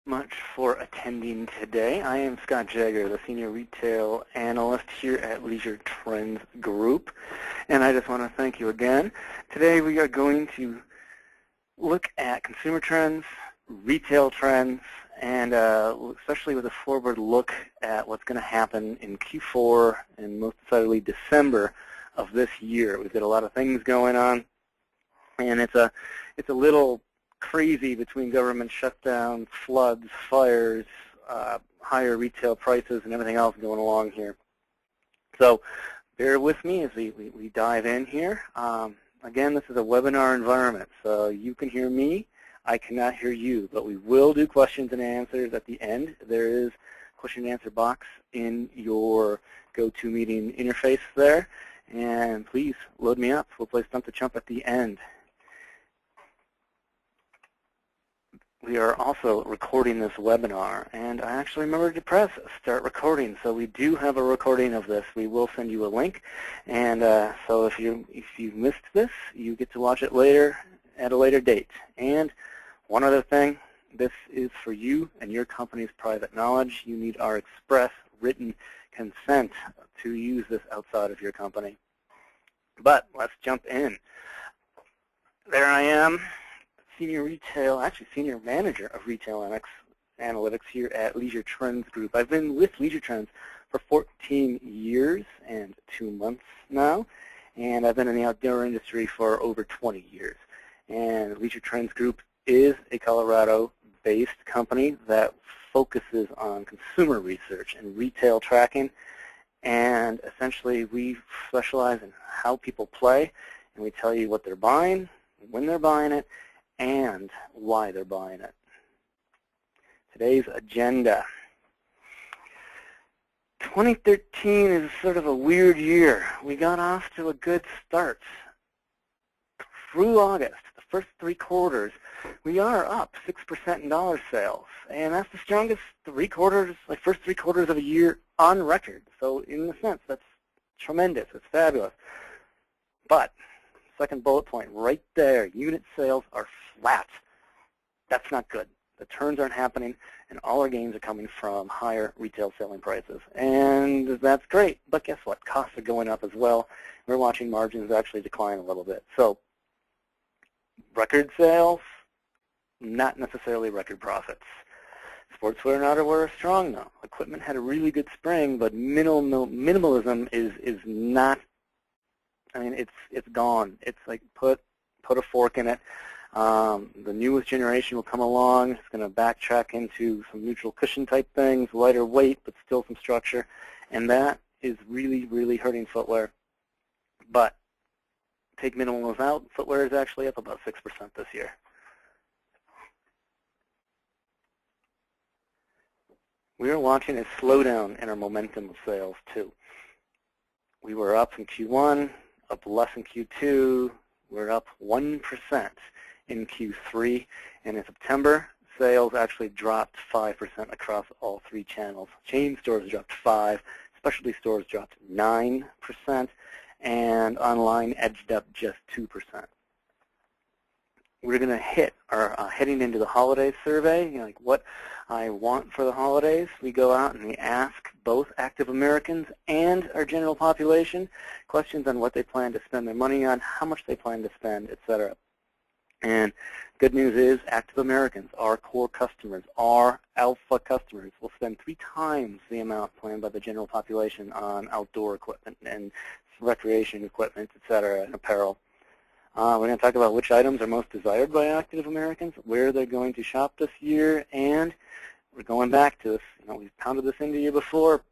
Much for attending today. I am Scott Jaeger, the Senior Retail Analyst here at Leisure Trends Group, and I just want to thank you again. Today we are going to look at consumer trends, retail trends, and especially with a forward look at what's going to happen in Q4 and most decidedly December of this year. We've got a lot of things going on, and it's a little crazy between government shutdowns, floods, fires, higher retail prices, and everything else going along here. So bear with me as we dive in here. Again, this is a webinar environment, so you can hear me. I cannot hear you, but we will do questions and answers at the end. There is a question and answer box in your GoToMeeting interface there, and please load me up. We'll play Stump the Chump at the end. We are also recording this webinar, and I actually remembered to press start recording, so we do have a recording of this. We will send you a link, and so if you missed this, you get to watch it later at a later date. And one other thing, this is for you and your company's private knowledge. You need our express written consent to use this outside of your company. But let's jump in. There I am. Senior Manager of Retail Analytics here at Leisure Trends Group. I've been with Leisure Trends for 14 years and 2 months now, and I've been in the outdoor industry for over 20 years. And Leisure Trends Group is a Colorado-based company that focuses on consumer research and retail tracking, and essentially we specialize in how people play, and we tell you what they're buying, when they're buying it, and why they're buying it. Today's agenda. 2013 is sort of a weird year. We got off to a good start. Through August, the first 3 quarters, we are up 6% in dollar sales, and that's the strongest first three quarters of a year on record. So in a sense, that's tremendous. It's fabulous. But second bullet point right there, unit sales are flat. That's not good. The turns aren't happening, and all our gains are coming from higher retail selling prices. And that's great, but guess what? Costs are going up as well. We're watching margins actually decline a little bit. So record sales, not necessarily record profits. Sportswear and outerwear are strong, though. Equipment had a really good spring, but minimalism is not, I mean, it's gone. It's like put a fork in it. The newest generation will come along. It's going to backtrack into some neutral cushion type things, lighter weight, but still some structure. And that is really, really hurting footwear. But take minimalism out, footwear is actually up about 6% this year. We are watching a slowdown in our momentum of sales, too. We were up in Q1, up less in Q2. We're up 1% in Q3. And in September, sales actually dropped 5% across all 3 channels. Chain stores dropped 5%, specialty stores dropped 9%, and online edged up just 2%. We're going to hit our heading into the holiday survey, like what I want for the holidays. We go out and we ask both active Americans and our general population questions on what they plan to spend their money on, how much they plan to spend, etc. And good news is active Americans, our core customers, our alpha customers, will spend 3 times the amount planned by the general population on outdoor equipment and recreation equipment, etc., and apparel. We're going to talk about which items are most desired by active Americans, where they're going to shop this year, and we're going back to this. We've pounded this into you before.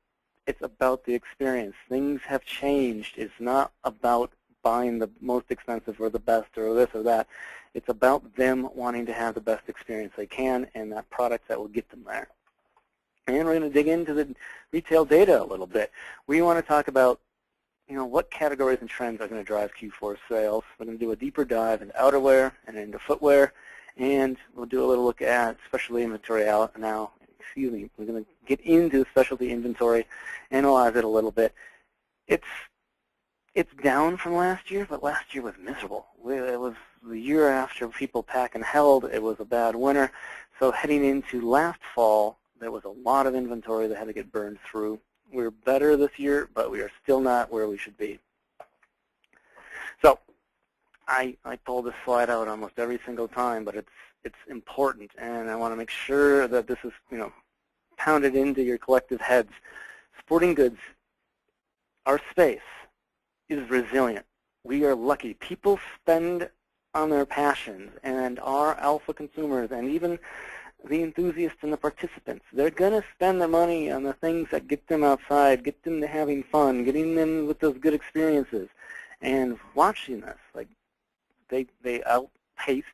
It's about the experience. Things have changed. It's not about buying the most expensive or the best or this or that. It's about them wanting to have the best experience they can and that product that will get them there. And we're going to dig into the retail data a little bit. We want to talk about what categories and trends are going to drive Q4 sales. We're going to do a deeper dive into outerwear and into footwear, and we'll do a little look at specialty inventory out now. We're going to get into specialty inventory, analyze it a little bit. It's down from last year, but last year was miserable. It was the year after people pack and held. It was a bad winter, So heading into last fall, there was a lot of inventory that had to get burned through. We're better this year, but we are still not where we should be. So I pull this slide out almost every single time, but it's important, and I want to make sure that this is pounded into your collective heads. Sporting goods, our space is resilient. We are lucky. People spend on their passions, and our alpha consumers, and even the enthusiasts and the participants, they're going to spend their money on the things that get them outside, get them to having fun, getting them with those good experiences. And watching this, like they outpaced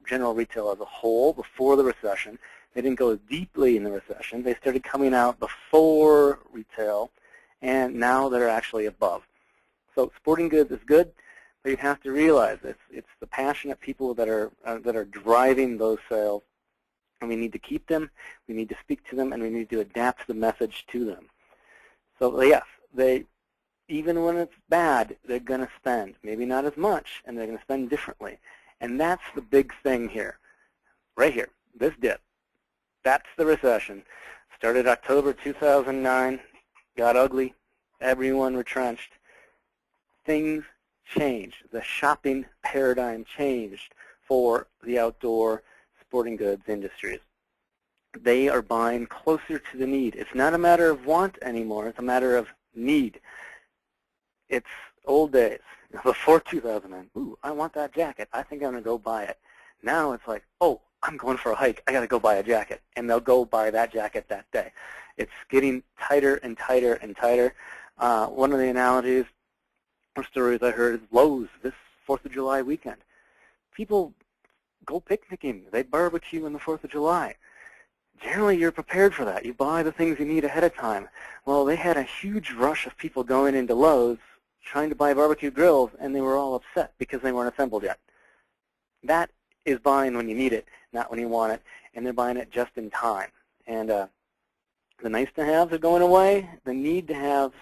general retail as a whole before the recession. They didn't go as deeply in the recession. They started coming out before retail, and now they're actually above. So sporting goods is good, but you have to realize it's the passionate people that are driving those sales, and we need to keep them, we need to speak to them, and we need to adapt the message to them. So yes, even when it's bad, they're going to spend. Maybe not as much, and they're going to spend differently. And that's the big thing here, right here, this dip. That's the recession. Started October 2009, got ugly, everyone retrenched. Things changed. The shopping paradigm changed for the outdoor sporting goods industries. They are buying closer to the need. It's not a matter of want anymore. It's a matter of need. It's old days. Before 2009, ooh, I want that jacket. I think I'm going to go buy it. Now it's like, oh, I'm going for a hike. I got to go buy a jacket. And they'll go buy that jacket that day. It's getting tighter and tighter and tighter. One of the analogies or stories I heard is Lowe's this 4th of July weekend. People go picnicking. They barbecue on the 4th of July. Generally, you're prepared for that. You buy the things you need ahead of time. Well, they had a huge rush of people going into Lowe's trying to buy barbecue grills, and they were all upset because they weren't assembled yet. That is buying when you need it, not when you want it, and they're buying it just in time. And the nice-to-haves are going away. The need-to-haves,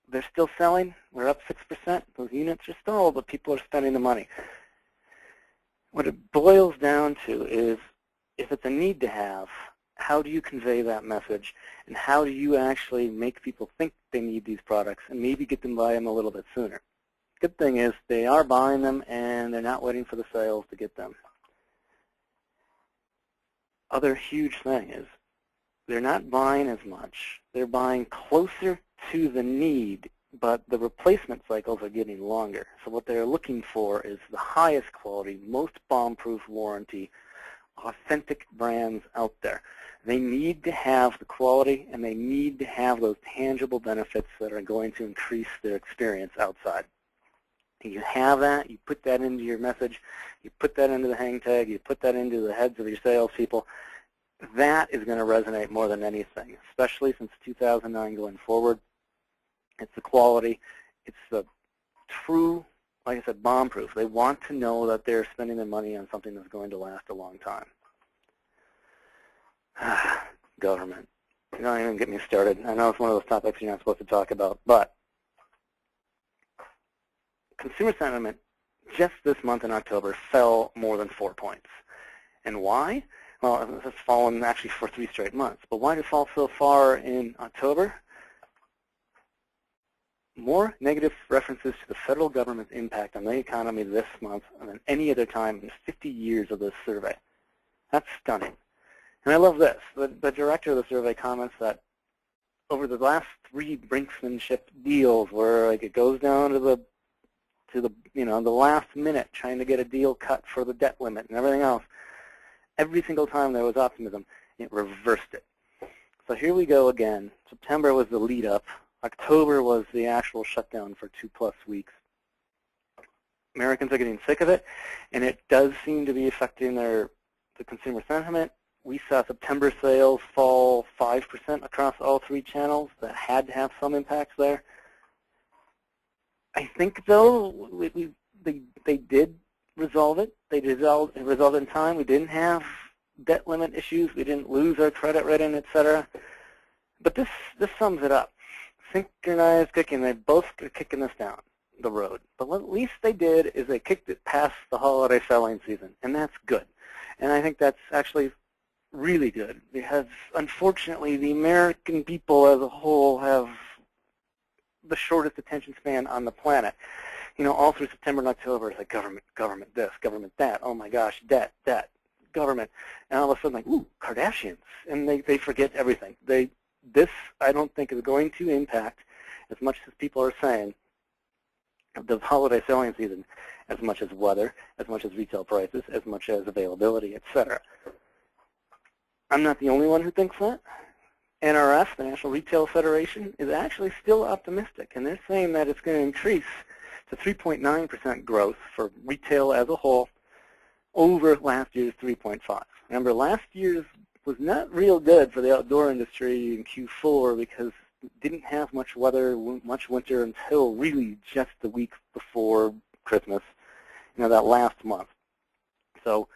they're still selling. We're up 6%. Those units are stalled, but people are spending the money. What it boils down to is, if it's a need-to-have, how do you convey that message, and how do you actually make people think they need these products and maybe get them to buy them a little bit sooner? Good thing is they are buying them, and they're not waiting for the sales to get them. Other huge thing is they're not buying as much. They're buying closer to the need, but the replacement cycles are getting longer. So what they're looking for is the highest quality, most bomb-proof warranty, authentic brands out there. They need to have the quality, and they need to have those tangible benefits that are going to increase their experience outside. You have that, you put that into your message, you put that into the hang tag, you put that into the heads of your salespeople. That is going to resonate more than anything, especially since 2009 going forward. It's the quality. It's the true, like I said, bomb-proof. They want to know that they're spending their money on something that's going to last a long time. Government. Don't even get me started. I know it's one of those topics you're not supposed to talk about, but consumer sentiment just this month in October fell more than 4 points. And why? Well, it's fallen actually for 3 straight months. But why did it fall so far in October? More negative references to the federal government's impact on the economy this month than any other time in 50 years of this survey. That's stunning. And I love this. The director of the survey comments that over the last 3 brinksmanship deals where like it goes down to the last minute trying to get a deal cut for the debt limit and everything else, every single time there was optimism, it reversed it. So here we go again. September was the lead up. October was the actual shutdown for 2+ weeks. Americans are getting sick of it, and it does seem to be affecting the consumer sentiment. We saw September sales fall 5% across all 3 channels. That had to have some impacts there. I think, though, they did resolve it. They resolved it in time. We didn't have debt limit issues. We didn't lose our credit rating, etc. But this sums it up. Synchronized kicking. They both are kicking us down the road. But what at least they did is they kicked it past the holiday selling season, and that's good. And I think that's actually really good because, unfortunately, the American people as a whole have the shortest attention span on the planet. All through September and October, it's like government this, government that. Oh my gosh, debt, government. And all of a sudden, like, ooh, Kardashians. And they forget everything. This, I don't think, is going to impact, as much as people are saying, the holiday selling season, as much as weather, as much as retail prices, as much as availability, etc. I'm not the only one who thinks that. NRF, the National Retail Federation, is actually still optimistic, and they're saying that it's going to increase to 3.9% growth for retail as a whole over last year's 3.5. Remember, last year's was not real good for the outdoor industry in Q4 because it didn't have much weather, much winter until really just the week before Christmas, that last month. So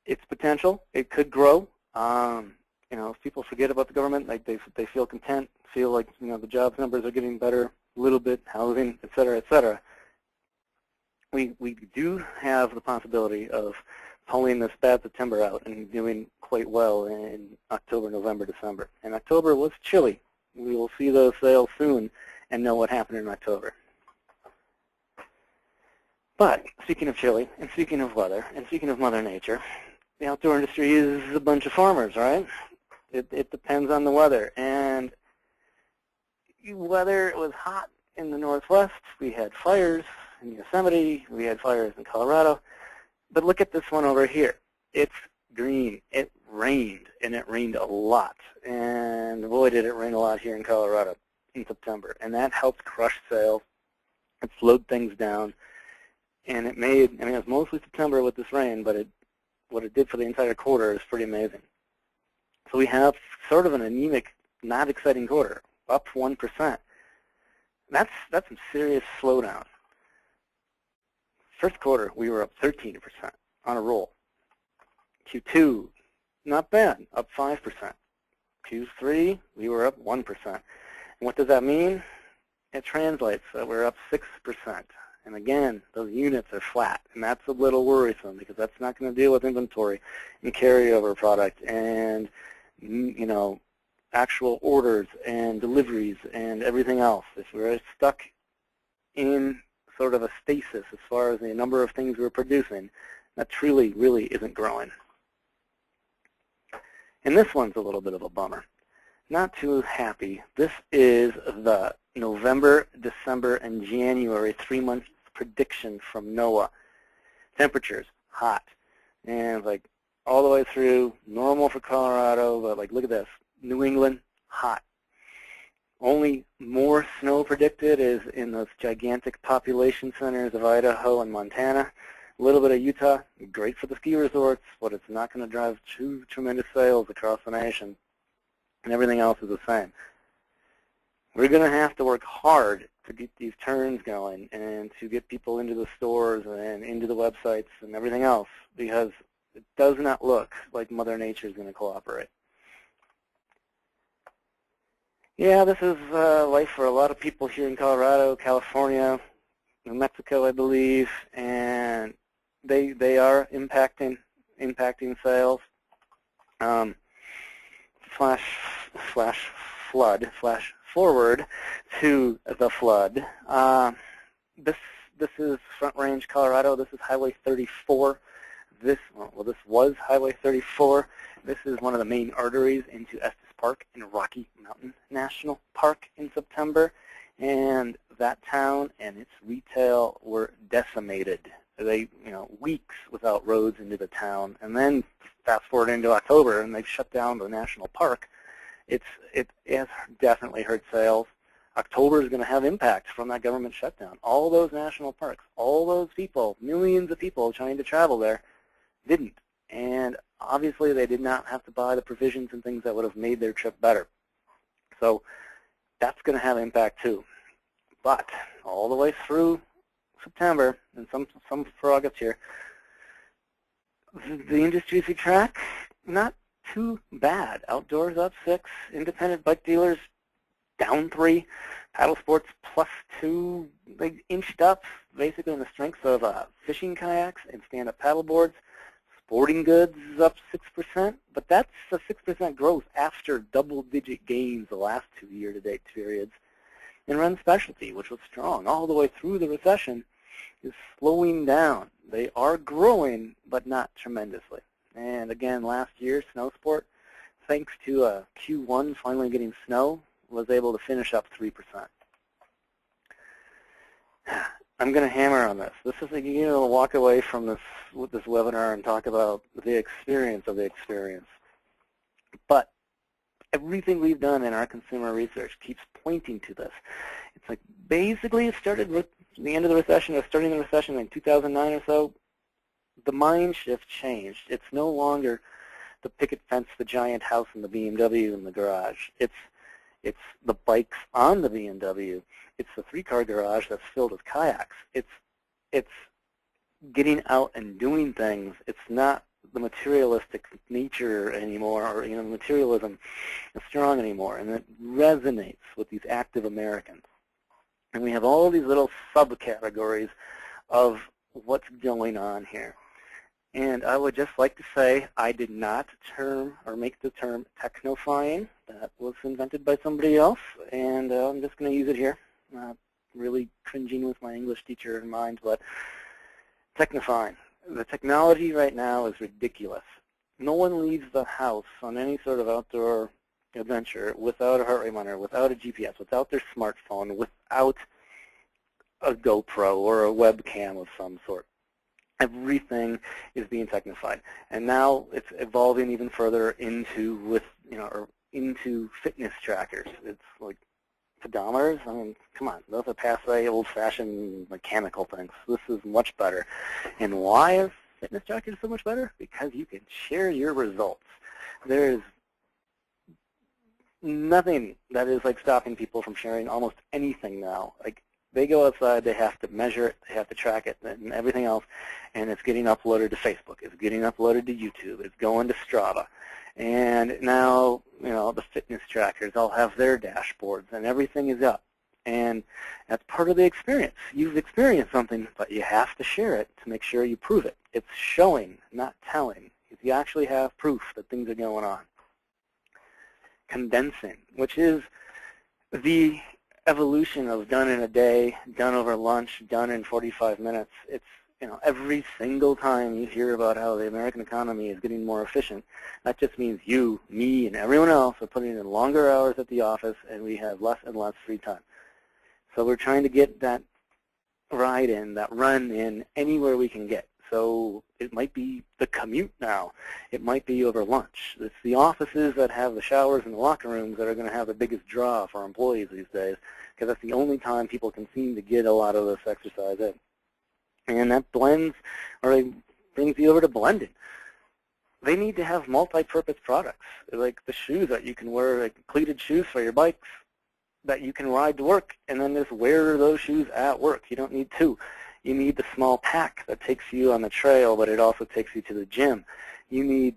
it's potential. It could grow. If people forget about the government, like they feel content, feel like the jobs numbers are getting better a little bit, housing, et cetera, et cetera. We do have the possibility of pulling this bad September out and doing quite well in October, November, December. And October was chilly. We will see those sales soon and know what happened in October. But speaking of chilly, and speaking of weather, and speaking of Mother Nature, the outdoor industry is a bunch of farmers, right? It depends on the weather. And whether it was hot in the Northwest, we had fires in Yosemite, we had fires in Colorado. But look at this one over here. It's green. It rained, and it rained a lot. And boy, did it rain a lot here in Colorado in September. And that helped crush sales. It slowed things down. And it made, it was mostly September with this rain, but what it did for the entire quarter is pretty amazing. So we have sort of an anemic, not exciting quarter, up 1%. That's some serious slowdown. First quarter, we were up 13% on a roll. Q2, not bad, up 5%. Q3, we were up 1%. And what does that mean? It translates that we're up 6%. And again, those units are flat, and that's a little worrisome because that's not going to deal with inventory and carryover product and, actual orders and deliveries and everything else. If we're stuck in sort of a stasis as far as the number of things we're producing, that truly, really isn't growing. And this one's a little bit of a bummer. Not too happy. This is the November, December, and January 3-month prediction from NOAA. Temperatures, hot. And like all the way through, normal for Colorado, but like look at this. New England, hot. Only more snow predicted is in those gigantic population centers of Idaho and Montana. A little bit of Utah, great for the ski resorts, but it's not going to drive too tremendous sales across the nation. And everything else is the same. We're going to have to work hard to get these turns going and to get people into the stores and into the websites and everything else, because it does not look like Mother Nature is going to cooperate. Yeah, this is life for a lot of people here in Colorado, California, New Mexico, I believe, and they are impacting sales. Flash forward to the flood. This is Front Range, Colorado. This is Highway 34. This was Highway 34. This is one of the main arteries into Estes Park in Rocky Mountain National Park in September. And that town and its retail were decimated. They, weeks without roads into the town. And then fast forward into October, and they've shut down the national park. It has definitely hurt sales. October is going to have impact from that government shutdown. All those national parks, all those people, millions of people trying to travel there, didn't. And obviously they did not have to buy the provisions and things that would have made their trip better. So that's going to have impact too. But all the way through September, and some for August here, the industries we track, not too bad. Outdoors up 6, independent bike dealers down 3, paddle sports +2. They inched up basically in the strength of fishing kayaks and stand-up paddle boards. Sporting goods is up 6%, but that's a 6% growth after double-digit gains the last 2 year-to-date periods. And run specialty, which was strong all the way through the recession, is slowing down. They are growing, but not tremendously. And again, last year, snow sport, thanks to Q1 finally getting snow, was able to finish up 3%. I'm going to hammer on this. This is walk away from this webinar and talk about the experience of the experience. But everything we've done in our consumer research keeps pointing to this. It's like basically it started with the end of the recession or starting the recession in 2009 or so. The mind shift changed. It's no longer the picket fence, the giant house, and the BMW in the garage. It's the bikes on the BMW. It's the 3-car garage that's filled with kayaks. It's getting out and doing things. It's not the materialistic nature anymore, or materialism is strong anymore, and it resonates with these active Americans. And we have all these little subcategories of what's going on here. And I would just like to say I did not make the term technofying. That was invented by somebody else, and I'm just going to use it here. Really cringing with my English teacher in mind, but technofying. The technology right now is ridiculous. No one leaves the house on any sort of outdoor adventure without a heart rate monitor, without a GPS, without their smartphone, without a GoPro or a webcam of some sort. Everything is being technified, and now it's evolving even further into into fitness trackers. It's like pedometers. I mean, come on, those are passe, old-fashioned mechanical things. This is much better. And why are fitness trackers so much better? Because you can share your results. There's nothing that is like stopping people from sharing almost anything now. Like, they go outside, they have to measure it, they have to track it, and everything else, and it's getting uploaded to Facebook, it's getting uploaded to YouTube, it's going to Strava. And now, the fitness trackers all have their dashboards, and everything is up. And that's part of the experience. You've experienced something, but you have to share it to make sure you prove it. It's showing, not telling. If you actually have proof that things are going on. Condensing, which is the evolution of done in a day, done over lunch, done in 45 minutes. It's, every single time you hear about how the American economy is getting more efficient, that just means you, me, and everyone else are putting in longer hours at the office, and we have less and less free time. So we're trying to get that ride in, that run in, anywhere we can get. So it might be the commute now. It might be over lunch. It's the offices that have the showers and the locker rooms that are going to have the biggest draw for employees these days, because that's the only time people can seem to get a lot of this exercise in. And that blends, or it brings you over to blending. They need to have multi-purpose products, like the shoes that you can wear, like cleated shoes for your bikes that you can ride to work, and then just wear those shoes at work. You don't need two. You need the small pack that takes you on the trail, but it also takes you to the gym. You need,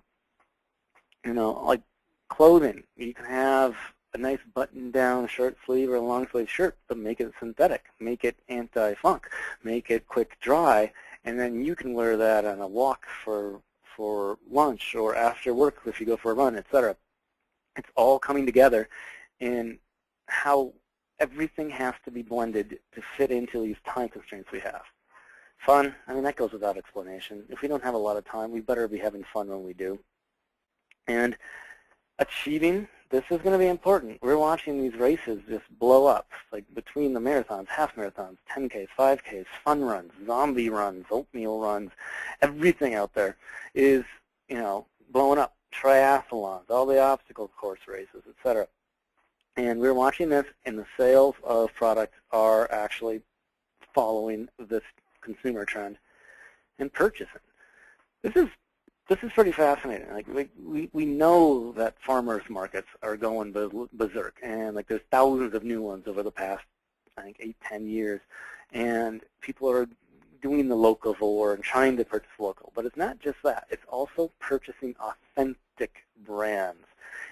like clothing. You can have a nice button-down short sleeve or a long-sleeve shirt, but make it synthetic. Make it anti-funk. Make it quick dry, and then you can wear that on a walk for lunch or after work if you go for a run, etc. It's all coming together in how everything has to be blended to fit into these time constraints we have. Fun, I mean, that goes without explanation. If we don't have a lot of time, we better be having fun when we do. And achieving, this is going to be important. We're watching these races just blow up, like between the marathons, half marathons, 10Ks, 5Ks, fun runs, zombie runs, oatmeal runs. Everything out there is, blowing up. Triathlons, all the obstacle course races, etc. And we're watching this, and the sales of products are actually following this consumer trend and purchasing. This is pretty fascinating. Like we know that farmers markets are going berserk, and like there's thousands of new ones over the past, I think, 8-10 years, and people are doing the locavore and trying to purchase local. But it's not just that. It's also purchasing authentic brands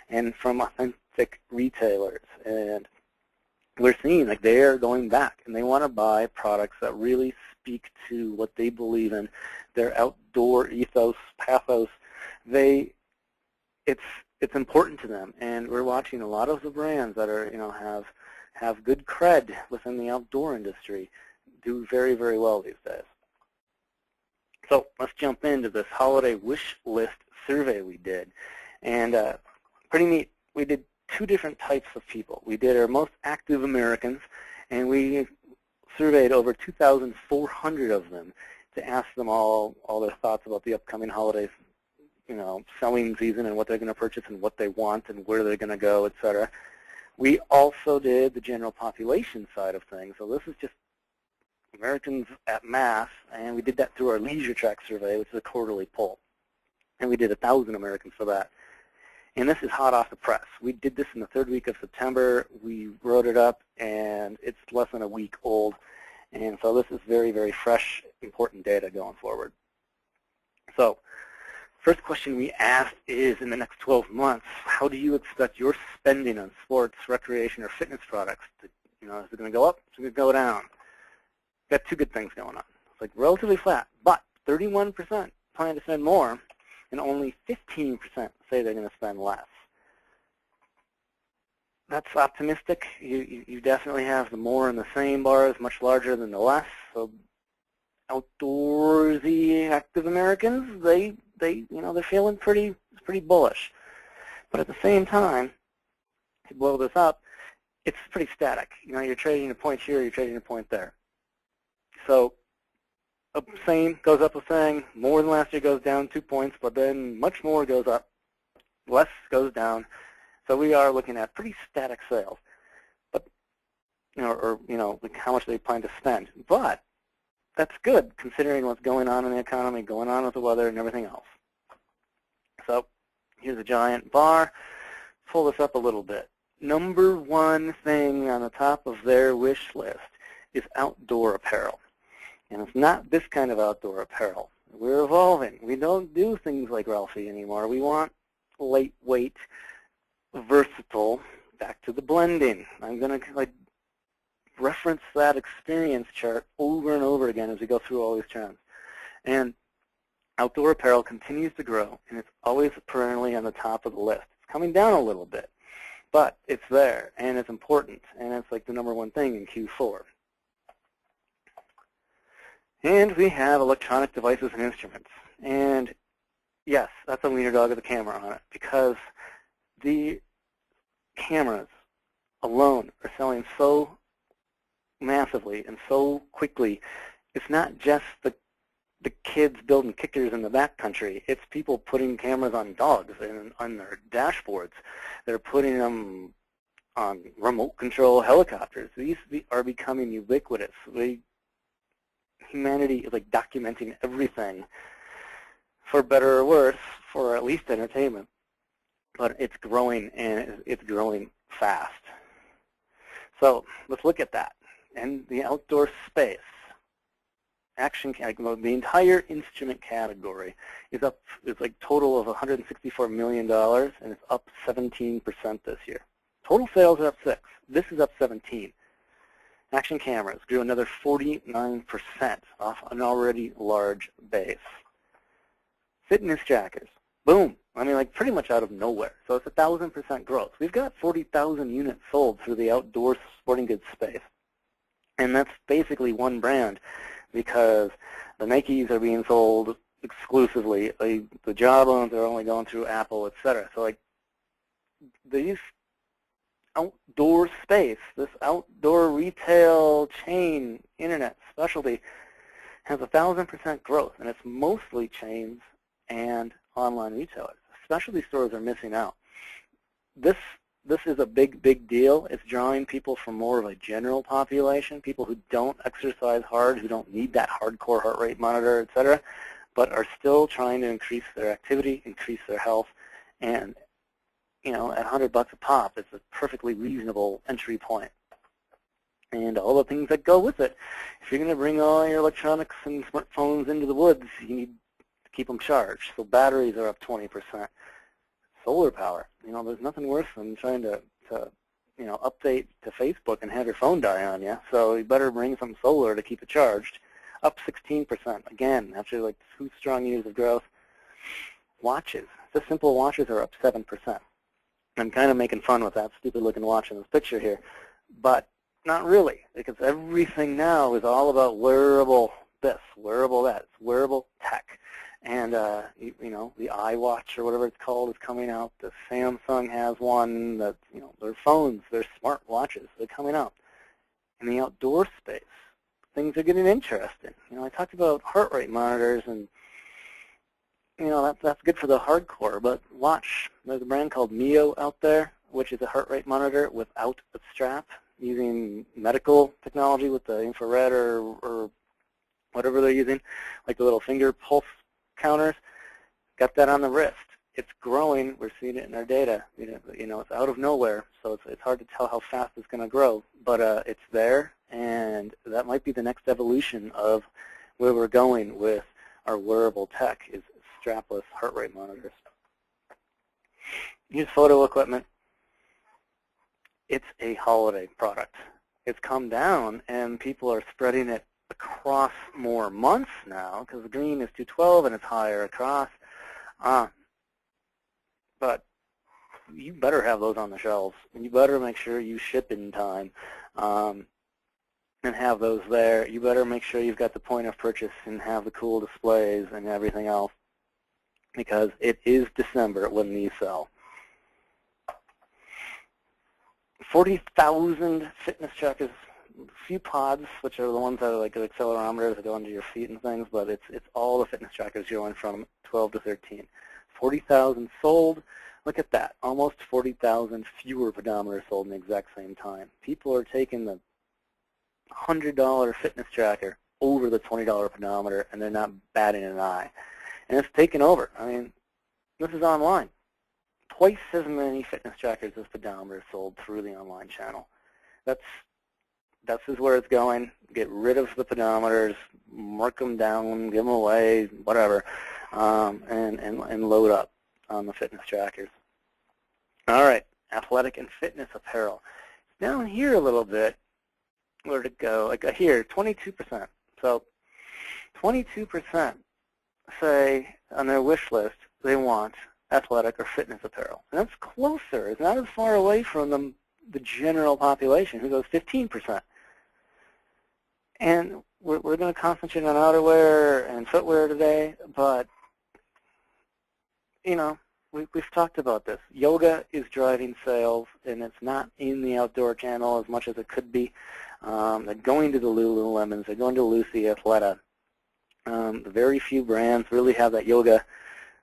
and from authentic retailers. And we're seeing like they are going back, and they want to buy products that really speak to what they believe in, their outdoor ethos, pathos. It's important to them, and we're watching a lot of the brands that are, have good cred within the outdoor industry do very, very well these days. So let's jump into this holiday wish list survey we did, and pretty neat. We did two different types of people. We did our most active Americans, and we surveyed over 2,400 of them to ask them all their thoughts about the upcoming holidays, selling season and what they're going to purchase and what they want and where they're going to go, etc. We also did the general population side of things. So this is just Americans at mass, and we did that through our LeisureTRAK survey, which is a quarterly poll. And we did 1,000 Americans for that. And this is hot off the press. We did this in the third week of September. We wrote it up, and it's less than a week old. And so this is very, very fresh, important data going forward. So first question we asked is, in the next 12 months, how do you expect your spending on sports, recreation, or fitness products to, is it going to go up? Is it going to go down? Got two good things going on. It's like relatively flat, but 31% plan to spend more, and only 15% say they're going to spend less. That's optimistic. You definitely have the more and the same bars much larger than the less. So outdoorsy active Americans, they're feeling pretty bullish. But at the same time, to blow this up, it's pretty static. You're trading a point here, you're trading a point there. So same goes up a thing, more than last year goes down 2 points, but then much more goes up, less goes down. So we are looking at pretty static sales, but like how much they plan to spend. But that's good considering what's going on in the economy, going on with the weather, and everything else. So here's a giant bar. Pull this up a little bit. Number one thing on the top of their wish list is outdoor apparel. And it's not this kind of outdoor apparel. We're evolving. We don't do things like Ralphie anymore. We want lightweight, versatile, back to the blending. I'm going to reference that experience chart over and over again as we go through all these trends. And outdoor apparel continues to grow, and it's always perennially on the top of the list. It's coming down a little bit, but it's there, and it's important, and it's like the number one thing in Q4. And we have electronic devices and instruments. And yes, that's a wiener dog with a camera on it, because the cameras alone are selling so massively and so quickly. It's not just the kids building kickers in the backcountry. It's people putting cameras on dogs and on their dashboards. They're putting them on remote control helicopters. These are becoming ubiquitous. Humanity is like documenting everything, for better or worse, for at least entertainment. But it's growing, and it's growing fast. So let's look at that. And the outdoor space, the entire instrument category is up. It's like total of $164 million, and it's up 17% this year. Total sales are up 6. This is up 17. Action cameras grew another 49% off an already large base. Fitness trackers, boom. Pretty much out of nowhere. So it's 1,000% growth. We've got 40,000 units sold through the outdoor sporting goods space. And that's basically one brand, because the Nikes are being sold exclusively. The Jawbones are only going through Apple, etc. So these outdoor space, this outdoor retail chain, internet specialty, has 1,000% growth, and it's mostly chains and online retailers. Specialty stores are missing out. This is a big deal. It's drawing people from more of a general population, people who don't exercise hard, who don't need that hardcore heart rate monitor, etc., but are still trying to increase their activity, increase their health, and at $100 a pop, it's a perfectly reasonable entry point. And all the things that go with it. If you're going to bring all your electronics and smartphones into the woods, you need to keep them charged. So batteries are up 20%. Solar power. There's nothing worse than trying to update to Facebook and have your phone die on you. So you better bring some solar to keep it charged. up 16%. Again, after like 2 strong years of growth. Watches, just simple watches are up 7%. I'm kind of making fun with that stupid-looking watch in this picture here, but not really, because everything now is all about wearable this, wearable that. It's wearable tech. And, you know, the iWatch or whatever it's called is coming out. The Samsung has one. That, you know, their phones, their smart watches, they're coming out. In the outdoor space, things are getting interesting. You know, I talked about heart rate monitors, and you know, that's good for the hardcore, but watch. There's a brand called Mio out there, which is a heart rate monitor without a strap, using medical technology with the infrared or whatever they're using, like the little finger pulse counters. Got that on the wrist. It's growing. We're seeing it in our data. You know, it's out of nowhere, so it's hard to tell how fast it's going to grow, but it's there, and that might be the next evolution of where we're going with our wearable tech, is strapless heart rate monitors. Use photo equipment. It's a holiday product. It's come down, and people are spreading it across more months now, because the green is 212 and it's higher across. But you better have those on the shelves. You better make sure you ship in time and have those there. You better make sure you've got the point of purchase and have the cool displays and everything else, because it is December when these sell. 40,000 fitness trackers, a few pods, which are the ones that are like the accelerometers that go under your feet and things, but it's all the fitness trackers going from 12 to 13. 40,000 sold. Look at that. Almost 40,000 fewer pedometers sold in the exact same time. People are taking the $100 fitness tracker over the $20 pedometer, and they're not batting an eye. And it's taken over. I mean, this is online. Twice as many fitness trackers as pedometers sold through the online channel. That's where it's going. Get rid of the pedometers, mark them down, give them away, whatever, and load up on the fitness trackers. All right, athletic and fitness apparel. Down here a little bit, where to go? Like here, 22%. So 22% say on their wish list they want athletic or fitness apparel. And that's closer. It's not as far away from the general population, who goes 15%. And we're going to concentrate on outerwear and footwear today, but, you know, we've talked about this. Yoga is driving sales, and it's not in the outdoor channel as much as it could be. They're going to the Lululemons. They're going to Lucy, Athleta. Very few brands really have that yoga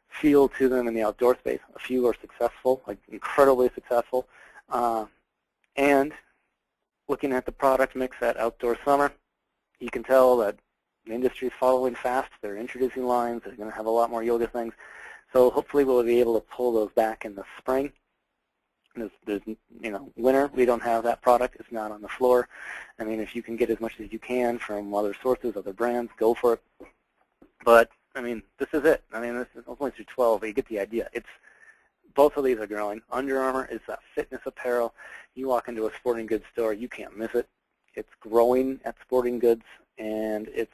feel to them in the outdoor space. A few are successful, like incredibly successful. And looking at the product mix at Outdoor Summer, you can tell that the industry is following fast. They're introducing lines. They're going to have a lot more yoga things. So hopefully we'll be able to pull those back in the spring. There's you know, winter, we don't have that product. It's not on the floor. I mean, if you can get as much as you can from other sources, other brands, go for it. But, I mean, this is it. I mean, this is only through 12, but you get the idea. Both of these are growing. Under Armour is that fitness apparel. You walk into a sporting goods store, you can't miss it. It's growing at sporting goods, and it's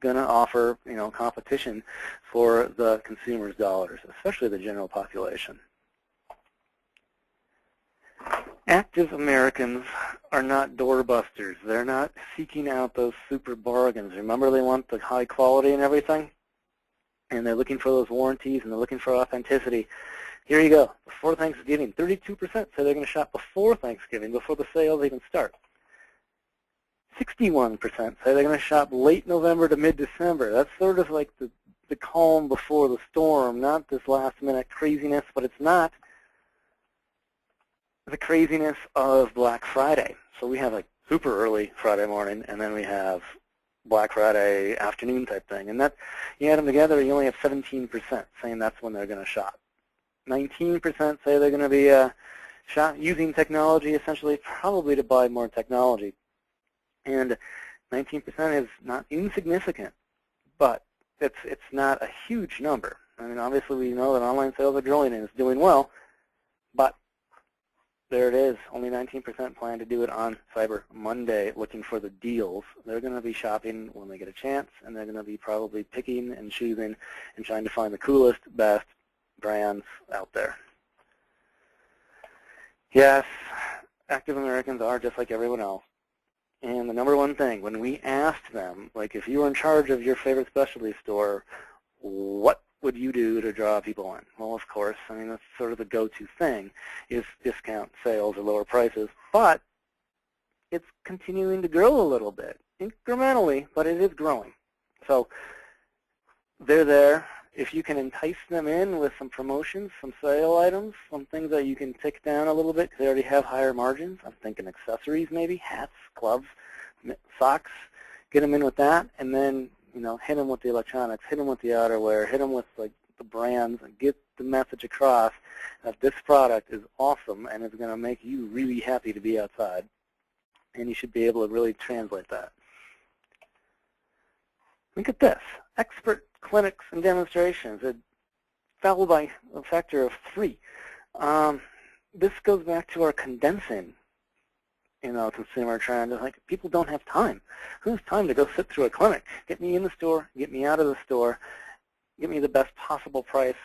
going to offer, you know, competition for the consumer's dollars, especially the general population. Active Americans are not doorbusters. They're not seeking out those super bargains. Remember, they want the high quality and everything, and they're looking for those warranties, and they're looking for authenticity. Here you go. Before Thanksgiving, 32% say they're going to shop before Thanksgiving, before the sales even start. 61% say they're going to shop late November to mid-December. That's sort of like the calm before the storm, not this last-minute craziness, but it's not the craziness of Black Friday. So we have like super early Friday morning, and then we have Black Friday afternoon type thing. And that, you add them together, you only have 17% saying that's when they're going to shop. 19% say they're going to be using technology, essentially probably to buy more technology. And 19% is not insignificant, but it's not a huge number. I mean, obviously we know that online sales are growing and it's doing well, but there it is. Only 19% plan to do it on Cyber Monday, looking for the deals. They're going to be shopping when they get a chance, and they're going to be probably picking and choosing and trying to find the coolest, best brands out there. Yes, active Americans are just like everyone else. And the number one thing, when we asked them, like if you were in charge of your favorite specialty store, what would you do to draw people in? Well, of course, I mean, that's sort of the go-to thing is discount sales or lower prices, but it's continuing to grow a little bit, incrementally, but it is growing. So they're there. If you can entice them in with some promotions, some sale items, some things that you can tick down a little bit because they already have higher margins. I'm thinking accessories maybe, hats, gloves, socks. Get them in with that, and then hit them with the electronics, hit them with the outerwear, hit them with like the brands, and get the message across that this product is awesome and it's going to make you really happy to be outside. And you should be able to really translate that. Look at this. Expert clinics and demonstrations. It fell by a factor of 3. This goes back to our condensing consumer trend. It's like people don't have time. Who has time to go sit through a clinic? Get me in the store, get me out of the store, get me the best possible price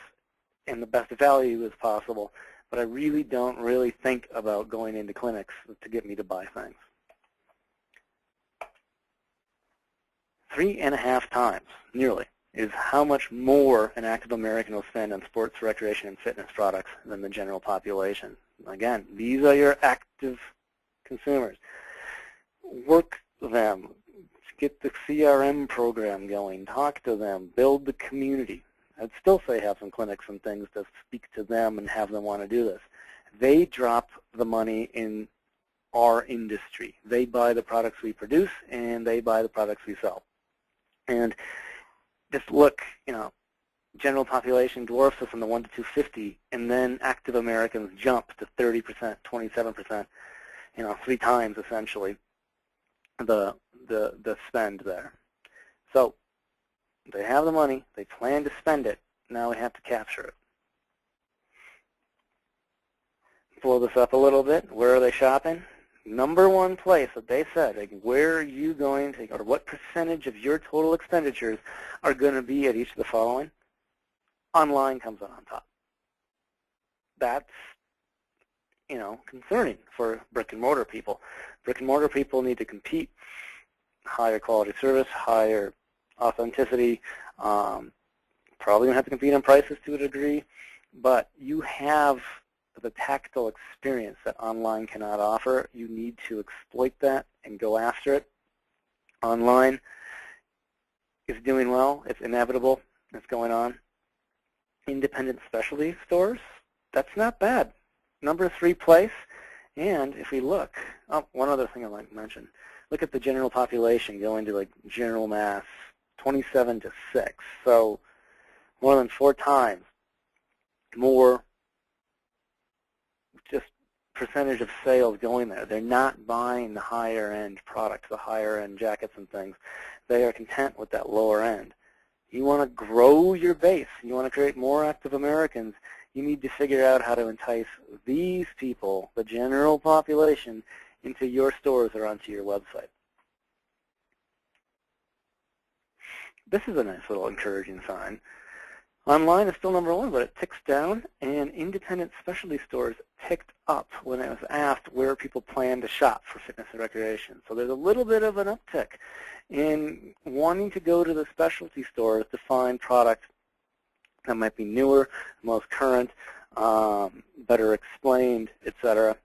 and the best value as possible. But I really don't think about going into clinics to get me to buy things. 3.5 times, nearly, is how much more an active American will spend on sports, recreation, and fitness products than the general population. Again, these are your active consumers. Work them, get the CRM program going, talk to them, build the community. I'd still say have some clinics and things to speak to them and have them want to do this. They drop the money in our industry. They buy the products we produce and they buy the products we sell. And just look, general population dwarfs us in the 1 to 250, and then active Americans jump to 30%, 27%. 3 times essentially the spend there. So they have the money, they plan to spend it, now we have to capture it. Blow this up a little bit. Where are they shopping? Number one place that they said, like, where are you going to, or what percentage of your total expenditures are going to be at each of the following? Online comes on top. That's concerning for brick-and-mortar people. Brick-and-mortar people need to compete, higher quality service, higher authenticity, probably going to have to compete on prices to a degree, but you have the tactile experience that online cannot offer. You need to exploit that and go after it. Online is doing well. It's inevitable. It's going on. Independent specialty stores, that's not bad. Number 3 place, and if we look, one other thing I might mention, look at the general population going to like general mass, 27 to 6. So more than 4 times more just percentage of sales going there. They're not buying the higher end products, the higher end jackets and things. They are content with that lower end. You want to grow your base. You want to create more active Americans. You need to figure out how to entice these people, the general population, into your stores or onto your website. This is a nice little encouraging sign. Online is still number 1, but it ticks down, and independent specialty stores ticked up when it was asked where people plan to shop for fitness and recreation. So there's a little bit of an uptick in wanting to go to the specialty stores to find products that might be newer, most current, better explained, etc.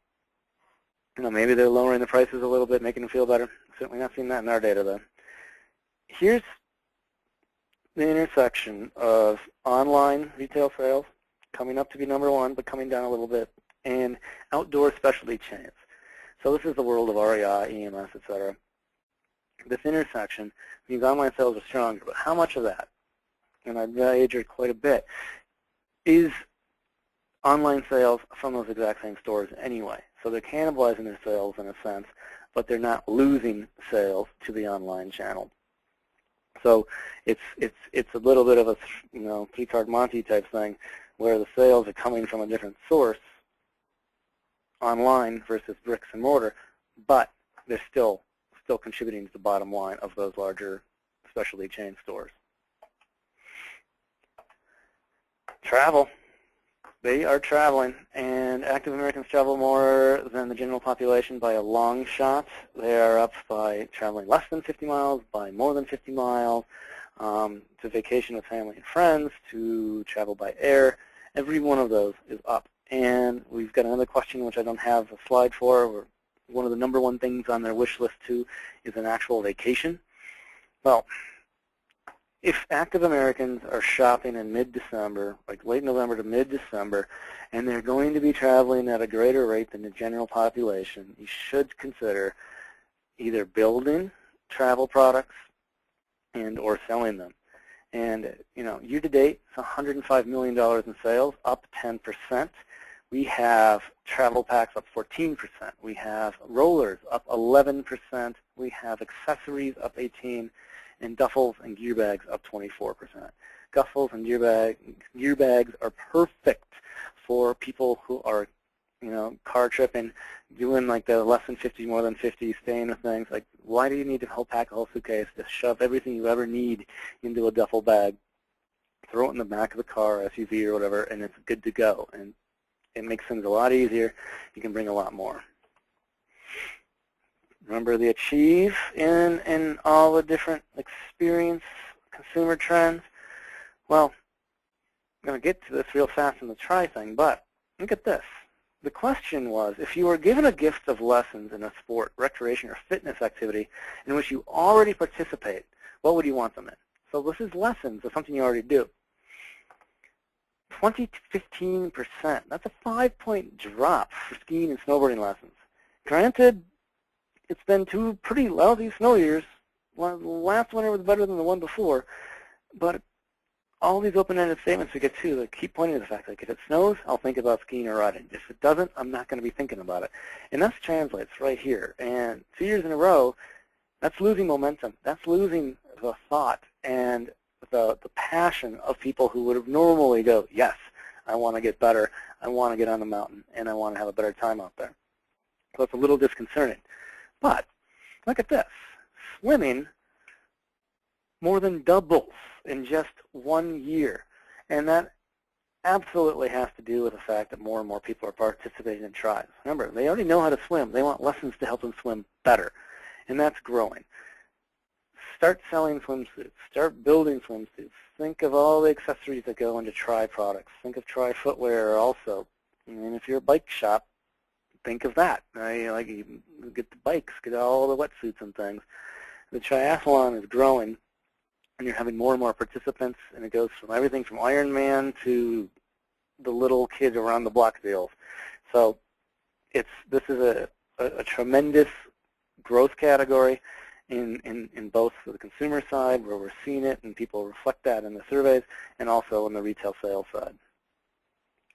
Maybe they're lowering the prices a little bit, making them feel better. Certainly not seeing that in our data, though. Here's the intersection of online retail sales, coming up to be number 1, but coming down a little bit, and outdoor specialty chains. So this is the world of REI, EMS, etc. This intersection means online sales are stronger, but how much of that, and I've wagered quite a bit, is online sales from those exact same stores anyway. So they're cannibalizing their sales in a sense, but they're not losing sales to the online channel. So it's a little bit of a 3-card Monte type thing, where the sales are coming from a different source, online versus bricks and mortar, but they're still contributing to the bottom line of those larger specialty chain stores. Travel. They are traveling, and active Americans travel more than the general population by a long shot. They are up by traveling less than 50 miles, by more than 50 miles, to vacation with family and friends, to travel by air. Every one of those is up. And we've got another question which I don't have a slide for. One of the #1 things on their wish list too is an actual vacation. Well, if active Americans are shopping in mid-December, like late November to mid-December, and they're going to be traveling at a greater rate than the general population, you should consider either building travel products and or selling them. And year to date, it's $105 million in sales, up 10%. We have travel packs up 14%. We have rollers up 11%. We have accessories up 18%. And duffels and gear bags up 24%. Duffels and gear bags are perfect for people who are, car tripping, doing like the less than 50, more than 50, staying with things. Like, why do you need to pack a whole suitcase? Just shove everything you ever need into a duffel bag, throw it in the back of the car, SUV or whatever, and it's good to go. And it makes things a lot easier. You can bring a lot more. Remember the achieve in all the different experience consumer trends? Well, I'm going to get to this real fast in the try thing, but look at this. The question was, if you were given a gift of lessons in a sport, recreation, or fitness activity in which you already participate, what would you want them in? So this is lessons of something you already do. 20 to 15%. That's a 5-point drop for skiing and snowboarding lessons. Granted, it's been 2 pretty lousy snow years. Well, the last winter was better than the one before, but all these open-ended statements we get to, they keep pointing to the fact that if it snows, I'll think about skiing or riding. If it doesn't, I'm not going to be thinking about it. And that translates right here. And 2 years in a row, that's losing momentum. That's losing the thought and the passion of people who would have normally go, yes, I want to get better, I want to get on the mountain, and I want to have a better time out there. So it's a little disconcerting. But look at this. Swimming more than doubles in just 1 year. And that absolutely has to do with the fact that more and more people are participating in tries. Remember, they already know how to swim. They want lessons to help them swim better. And that's growing. Start selling swimsuits. Start building swimsuits. Think of all the accessories that go into try products. Think of try footwear also. And if you're a bike shop, think of that. You get the bikes, get all the wetsuits and things. The triathlon is growing, and you're having more and more participants, and it goes from everything from Ironman to the little kid around the block deals. So this is a tremendous growth category in both the consumer side, where we're seeing it, and people reflect that in the surveys, and also on the retail sales side.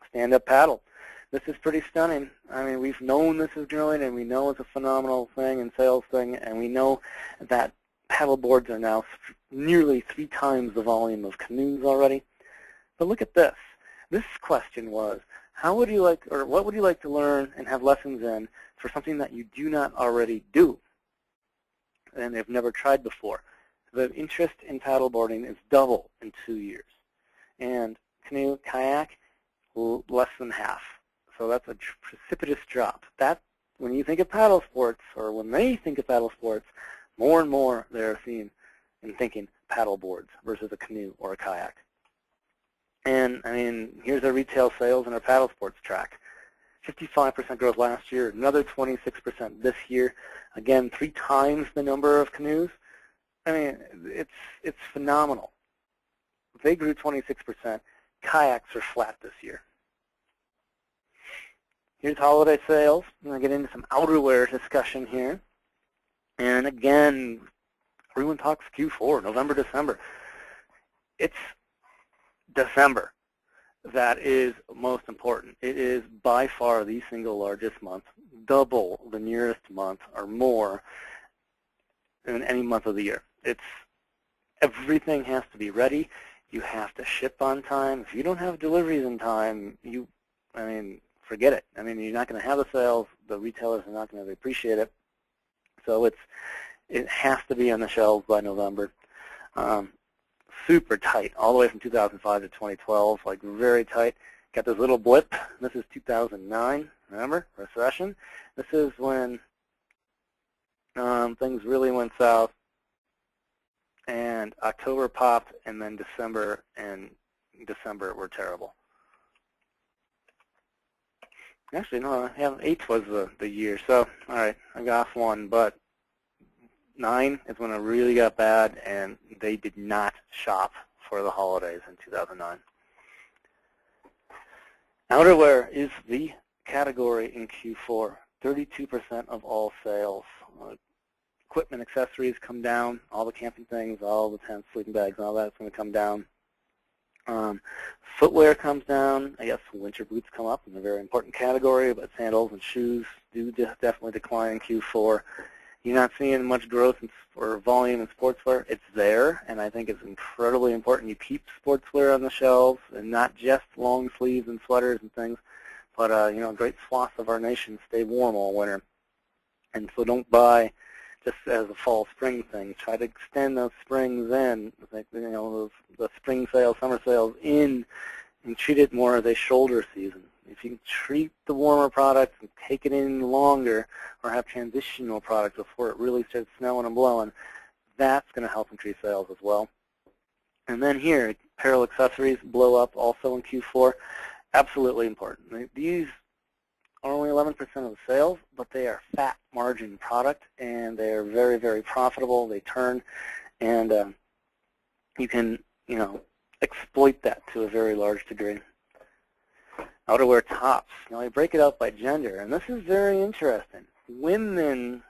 Stand-up paddle. This is pretty stunning. I mean, we've known this is growing, and we know it's a phenomenal thing and sales thing, and we know that paddle boards are now nearly 3 times the volume of canoes already. But look at this. This question was, how would you like, or what would you like to learn and have lessons in for something that you do not already do and have never tried before? The interest in paddleboarding is double in 2 years. And canoe, kayak, less than half. So that's a precipitous drop. That, when you think of paddle sports, or when they think of paddle sports, more and more they're seeing and thinking paddle boards versus a canoe or a kayak. And, I mean, here's our retail sales and our paddle sports track. 55% growth last year, another 26% this year. Again, 3 times the number of canoes. I mean, it's phenomenal. They grew 26%. Kayaks are flat this year. Here's holiday sales. I'm going to get into some outerwear discussion here. And again, everyone talks Q4, November, December. It's December that is most important. It is by far the single largest month, double the nearest month or more in any month of the year. Everything has to be ready. You have to ship on time. If you don't have deliveries in time, forget it. I mean, you're not going to have the sales. The retailers are not going to appreciate it. So it has to be on the shelves by November. Super tight, all the way from 2005 to 2012, like very tight. Got this little blip. This is 2009, remember? Recession. This is when things really went south, and October popped, and then December were terrible. Actually, no, 8 was the year, so all right, I got off one, but 9 is when it really got bad, and they did not shop for the holidays in 2009. Outerwear is the category in Q4, 32% of all sales. Equipment, accessories come down, all the camping things, all the tents, sleeping bags, all that's going to come down. Footwear comes down. I guess winter boots come up in a very important category, but sandals and shoes do definitely decline in Q4. You're not seeing much growth or volume in sportswear. It's there, and I think it's incredibly important you keep sportswear on the shelves, and not just long sleeves and sweaters and things, but great swaths of our nation stay warm all winter. And so don't buy just as a fall spring thing. Try to extend those springs in, like the spring sales, summer sales in, and treat it more as a shoulder season. If you can treat the warmer products and take it in longer, or have transitional products before it really starts snowing and blowing, that's going to help increase sales as well. And then here, apparel accessories blow up also in Q4. Absolutely important. These are only 11% of the sales, but they are fat margin product, and they are very, very profitable. They turn, and you can, exploit that to a very large degree. Outerwear tops. Now, I break it out by gender, and this is very interesting. Women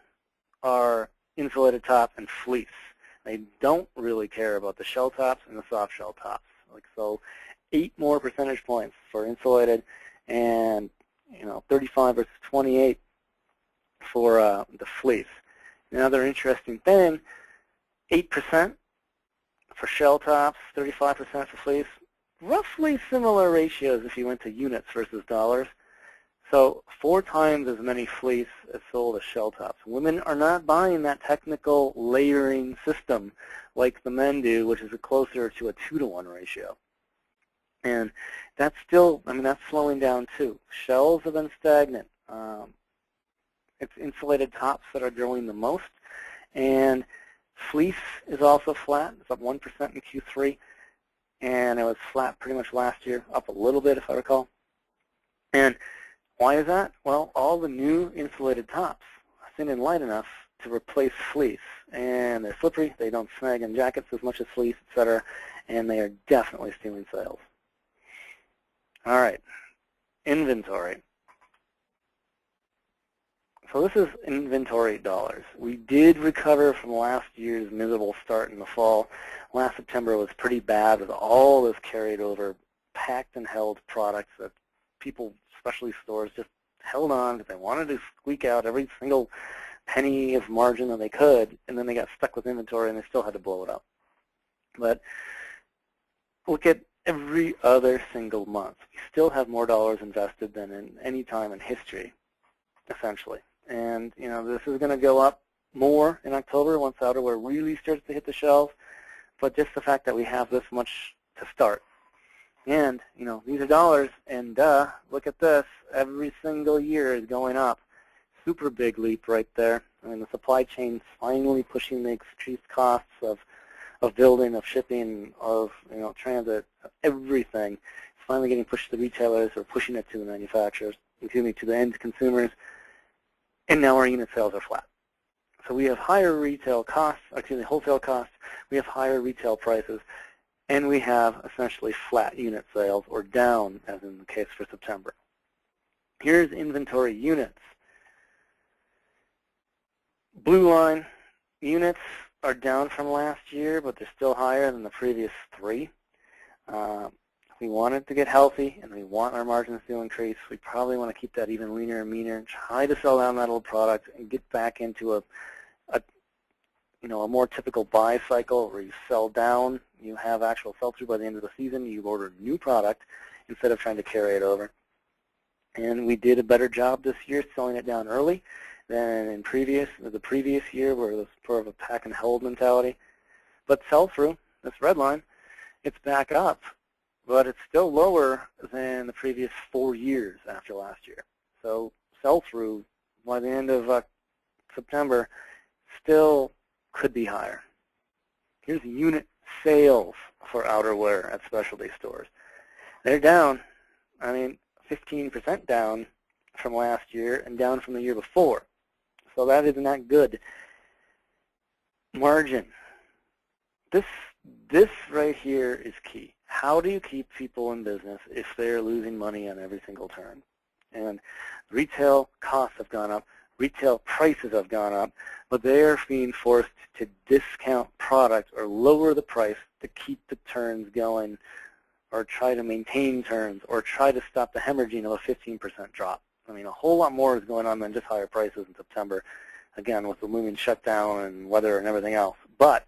are insulated top and fleece. They don't really care about the shell tops and the soft shell tops. So 8 more percentage points for insulated, and 35 versus 28 for the fleece. Another interesting thing, 8% for shell tops, 35% for fleece. Roughly similar ratios if you went to units versus dollars. So 4 times as many fleece as sold as shell tops. Women are not buying that technical layering system like the men do, which is closer to a 2-to-1 ratio. And that's still, that's slowing down too. Shells have been stagnant. It's insulated tops that are growing the most. And fleece is also flat. It's up 1% in Q3. And it was flat pretty much last year, up a little bit if I recall. And why is that? Well, all the new insulated tops are thin and light enough to replace fleece. And they're slippery, they don't snag in jackets as much as fleece, etc. And they are definitely stealing sales. All right, inventory. So this is inventory dollars. We did recover from last year's miserable start in the fall. Last September was pretty bad with all this carried over, packed and held products that people, especially stores, just held on because they wanted to squeak out every single penny of margin that they could, and then they got stuck with inventory and they still had to blow it up. But look at every other single month. We still have more dollars invested than in any time in history, essentially. And this is going to go up more in October once outerwear really starts to hit the shelves. But just the fact that we have this much to start. And, these are dollars, and look at this. Every single year is going up. Super big leap right there. The supply chain's finally pushing the increased costs of building, of shipping, of transit, everything. It's finally getting pushed to the retailers or pushing it to the manufacturers, to the end consumers. And now our unit sales are flat. So we have higher retail costs, wholesale costs, we have higher retail prices, and we have essentially flat unit sales, or down, as in the case for September. Here's inventory units. Blue line, units are down from last year, but they're still higher than the previous 3. We want it to get healthy, and we want our margins to increase. We probably want to keep that even leaner and meaner, try to sell down that old product, and get back into a more typical buy cycle where you sell down, you have actual sell-through by the end of the season, you order new product instead of trying to carry it over. And we did a better job this year selling it down early than in the previous year, where it was sort of a pack and hold mentality. But sell-through, this red line, it's back up, but it's still lower than the previous 4 years after last year. So sell-through by the end of September still could be higher. Here's unit sales for outerwear at specialty stores. They're down, 15% down from last year and down from the year before. So that is not good. Margin. This right here is key. How do you keep people in business if they're losing money on every single turn? And retail costs have gone up, retail prices have gone up, but they are being forced to discount product or lower the price to keep the turns going, or try to maintain turns, or try to stop the hemorrhaging of a 15% drop. A whole lot more is going on than just higher prices in September, again, with the looming shutdown and weather and everything else. But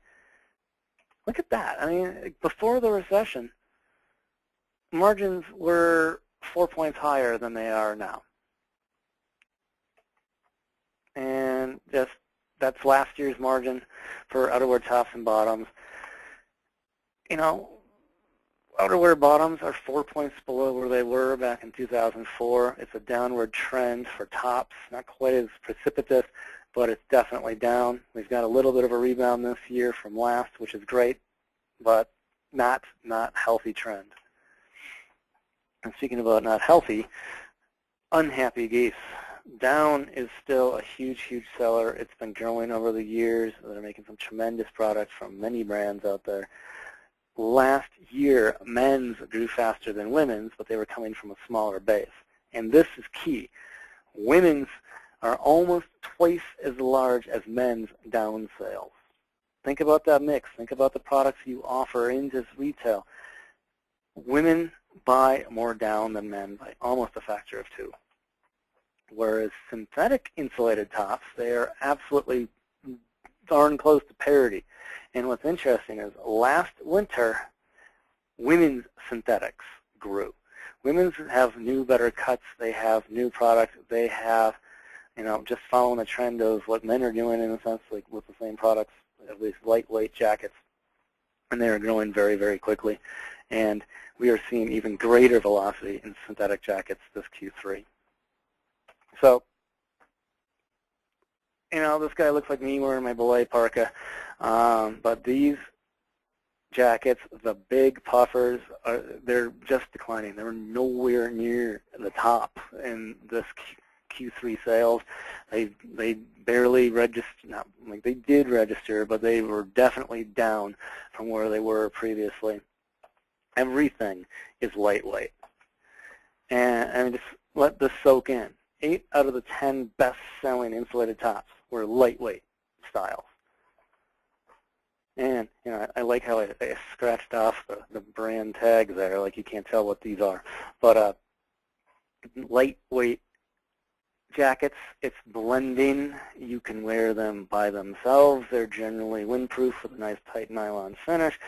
look at that. Before the recession, margins were 4 points higher than they are now. And that's last year's margin for outerwear tops and bottoms. Outerwear bottoms are 4 points below where they were back in 2004. It's a downward trend for tops, not quite as precipitous, but it's definitely down. We've got a little bit of a rebound this year from last, which is great, but not healthy trend. And speaking about not healthy, unhappy geese. Down is still a huge, huge seller. It's been growing over the years. They're making some tremendous products from many brands out there. Last year, men's grew faster than women's, but they were coming from a smaller base. And this is key. Women's are almost twice as large as men's down sales. Think about that mix. Think about the products you offer into retail. Women buy more down than men by almost a factor of 2. Whereas synthetic insulated tops, they are absolutely darn close to parity. And what's interesting is last winter, women's synthetics grew. Women's have new, better cuts. They have new products. They have, just following the trend of what men are doing in a sense, like with the same products, at least lightweight jackets. And they are growing very, very quickly. And we are seeing even greater velocity in synthetic jackets this Q3. So, this guy looks like me wearing my belay parka, but these jackets, the big puffers, they're just declining. They're nowhere near the top in this Q3 sales. They barely registered, they did register, but they were definitely down from where they were previously. Everything is lightweight. And just let this soak in. 8 out of the 10 best-selling insulated tops were lightweight styles. And I like how I scratched off the brand tags there, like you can't tell what these are. But lightweight jackets, it's blending. You can wear them by themselves. They're generally windproof with a nice tight nylon finish.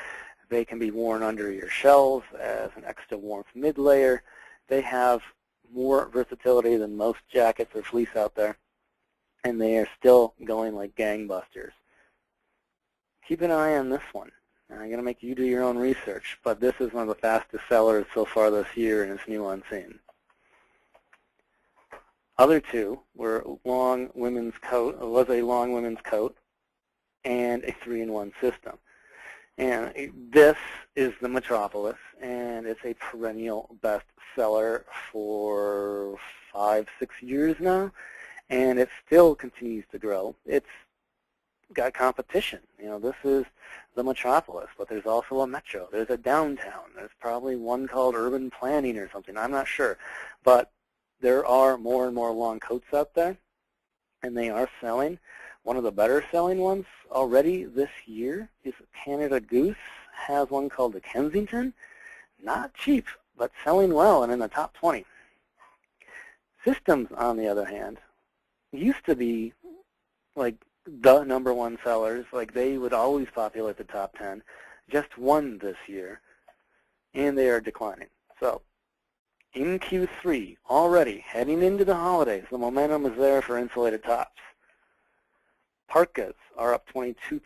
They can be worn under your shells as an extra warmth mid-layer. They have more versatility than most jackets or fleece out there, and they are still going like gangbusters. Keep an eye on this one. I'm going to make you do your own research, but this is one of the fastest sellers so far this year, and it's new on scene. Other two were long women's coat, was a long women's coat, and a 3-in-1 system. And this is the Metropolis, and it's a perennial best seller for 5-6 years now, and it still continues to grow. It's got competition. This is the Metropolis, but there's also a Metro. There's a Downtown. There's probably one called Urban Planning or something. I'm not sure. But there are more and more long coats out there, and they are selling. One of the better selling ones already this year is Canada Goose. Has one called the Kensington. Not cheap, but selling well and in the top 20. Systems, on the other hand, used to be like the #1 sellers. Like they would always populate the top 10. Just one this year, and they are declining. So in Q3, already heading into the holidays, the momentum is there for insulated tops. Parkas are up 22%.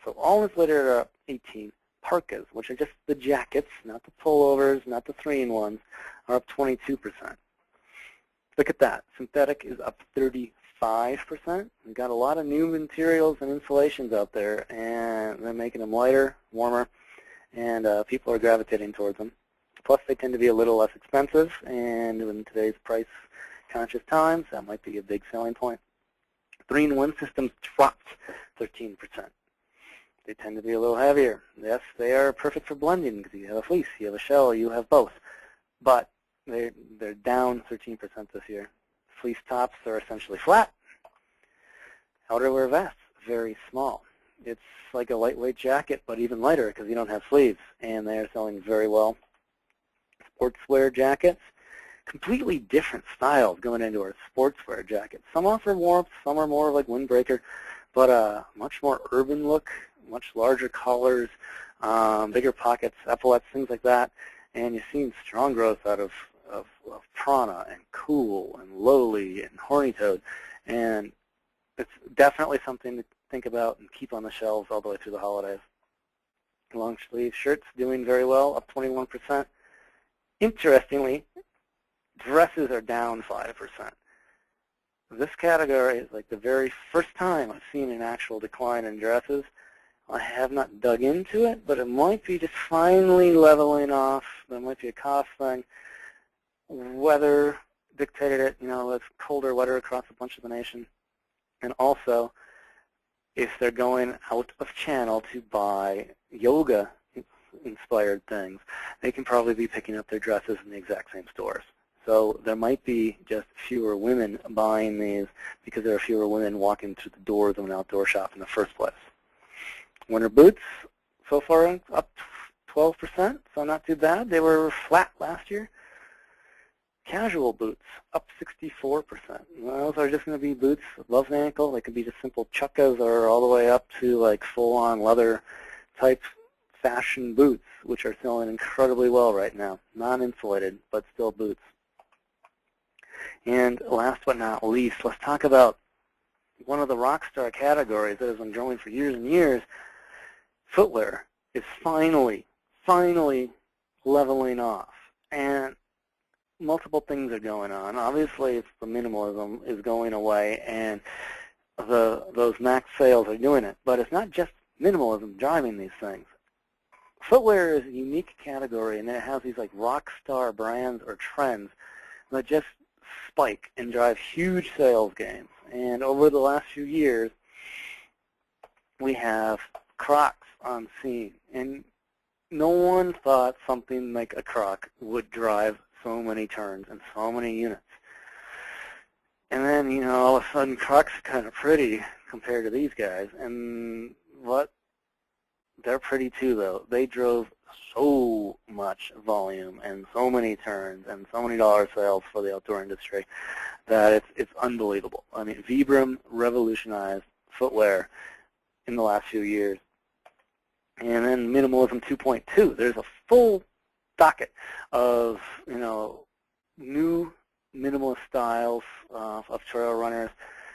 So all insulated are up 18%. Parkas, which are just the jackets, not the pullovers, not the 3-in-1s, are up 22%. Look at that. Synthetic is up 35%. We've got a lot of new materials and insulations out there, and they're making them lighter, warmer, and people are gravitating towards them. Plus, they tend to be a little less expensive, and in today's price-conscious times, that might be a big selling point. 3-in-1 systems dropped 13%. They tend to be a little heavier. Yes, they are perfect for blending because you have a fleece, you have a shell, you have both. But they're down 13% this year. Fleece tops are essentially flat. Outerwear vests, very small. It's like a lightweight jacket, but even lighter because you don't have sleeves, and they are selling very well. Sportswear jackets, completely different styles going into our sportswear jackets. Some offer warmth, some are more like windbreaker, but much more urban look, much larger collars, bigger pockets, epaulettes, things like that. And you're seeing strong growth out of Prana and Cool and Lowly and Horny Toad. And it's definitely something to think about and keep on the shelves all the way through the holidays. Long sleeve shirts doing very well, up 21%. Interestingly, dresses are down 5%. This category is like the very first time I've seen an actual decline in dresses. I have not dug into it, but it might be just finally leveling off. There might be a cost thing. Weather dictated it. You know, it's colder, wetter across a bunch of the nation. And also, if they're going out of channel to buy yoga-inspired things, they can probably be picking up their dresses in the exact same stores. So there might be just fewer women buying these because there are fewer women walking through the doors of an outdoor shop in the first place. Winter boots, so far up 12%, so not too bad. They were flat last year. Casual boots, up 64%. Those are just going to be boots above the ankle. They could be just simple chukkas or all the way up to like full-on leather type fashion boots, which are selling incredibly well right now. Non-insulated, but still boots. And last but not least, let's talk about one of the rock star categories that has been growing for years and years. Footwear is finally leveling off. And multiple things are going on. Obviously, it's the minimalism is going away, and those max sales are doing it. But it's not just minimalism driving these things. Footwear is a unique category, and it has these like rock star brands or trends that just spike and drive huge sales gains. And over the last few years, we have Crocs on scene, and no one thought something like a Croc would drive so many turns and so many units. And then, you know, all of a sudden Crocs are kind of pretty compared to these guys. And what? They're pretty too, though. They drove so much volume and so many turns and so many dollar sales for the outdoor industry that it's unbelievable. I mean, Vibram revolutionized footwear in the last few years. And then Minimalism 2.2. There's a full docket of, you know, new minimalist styles of trail runners.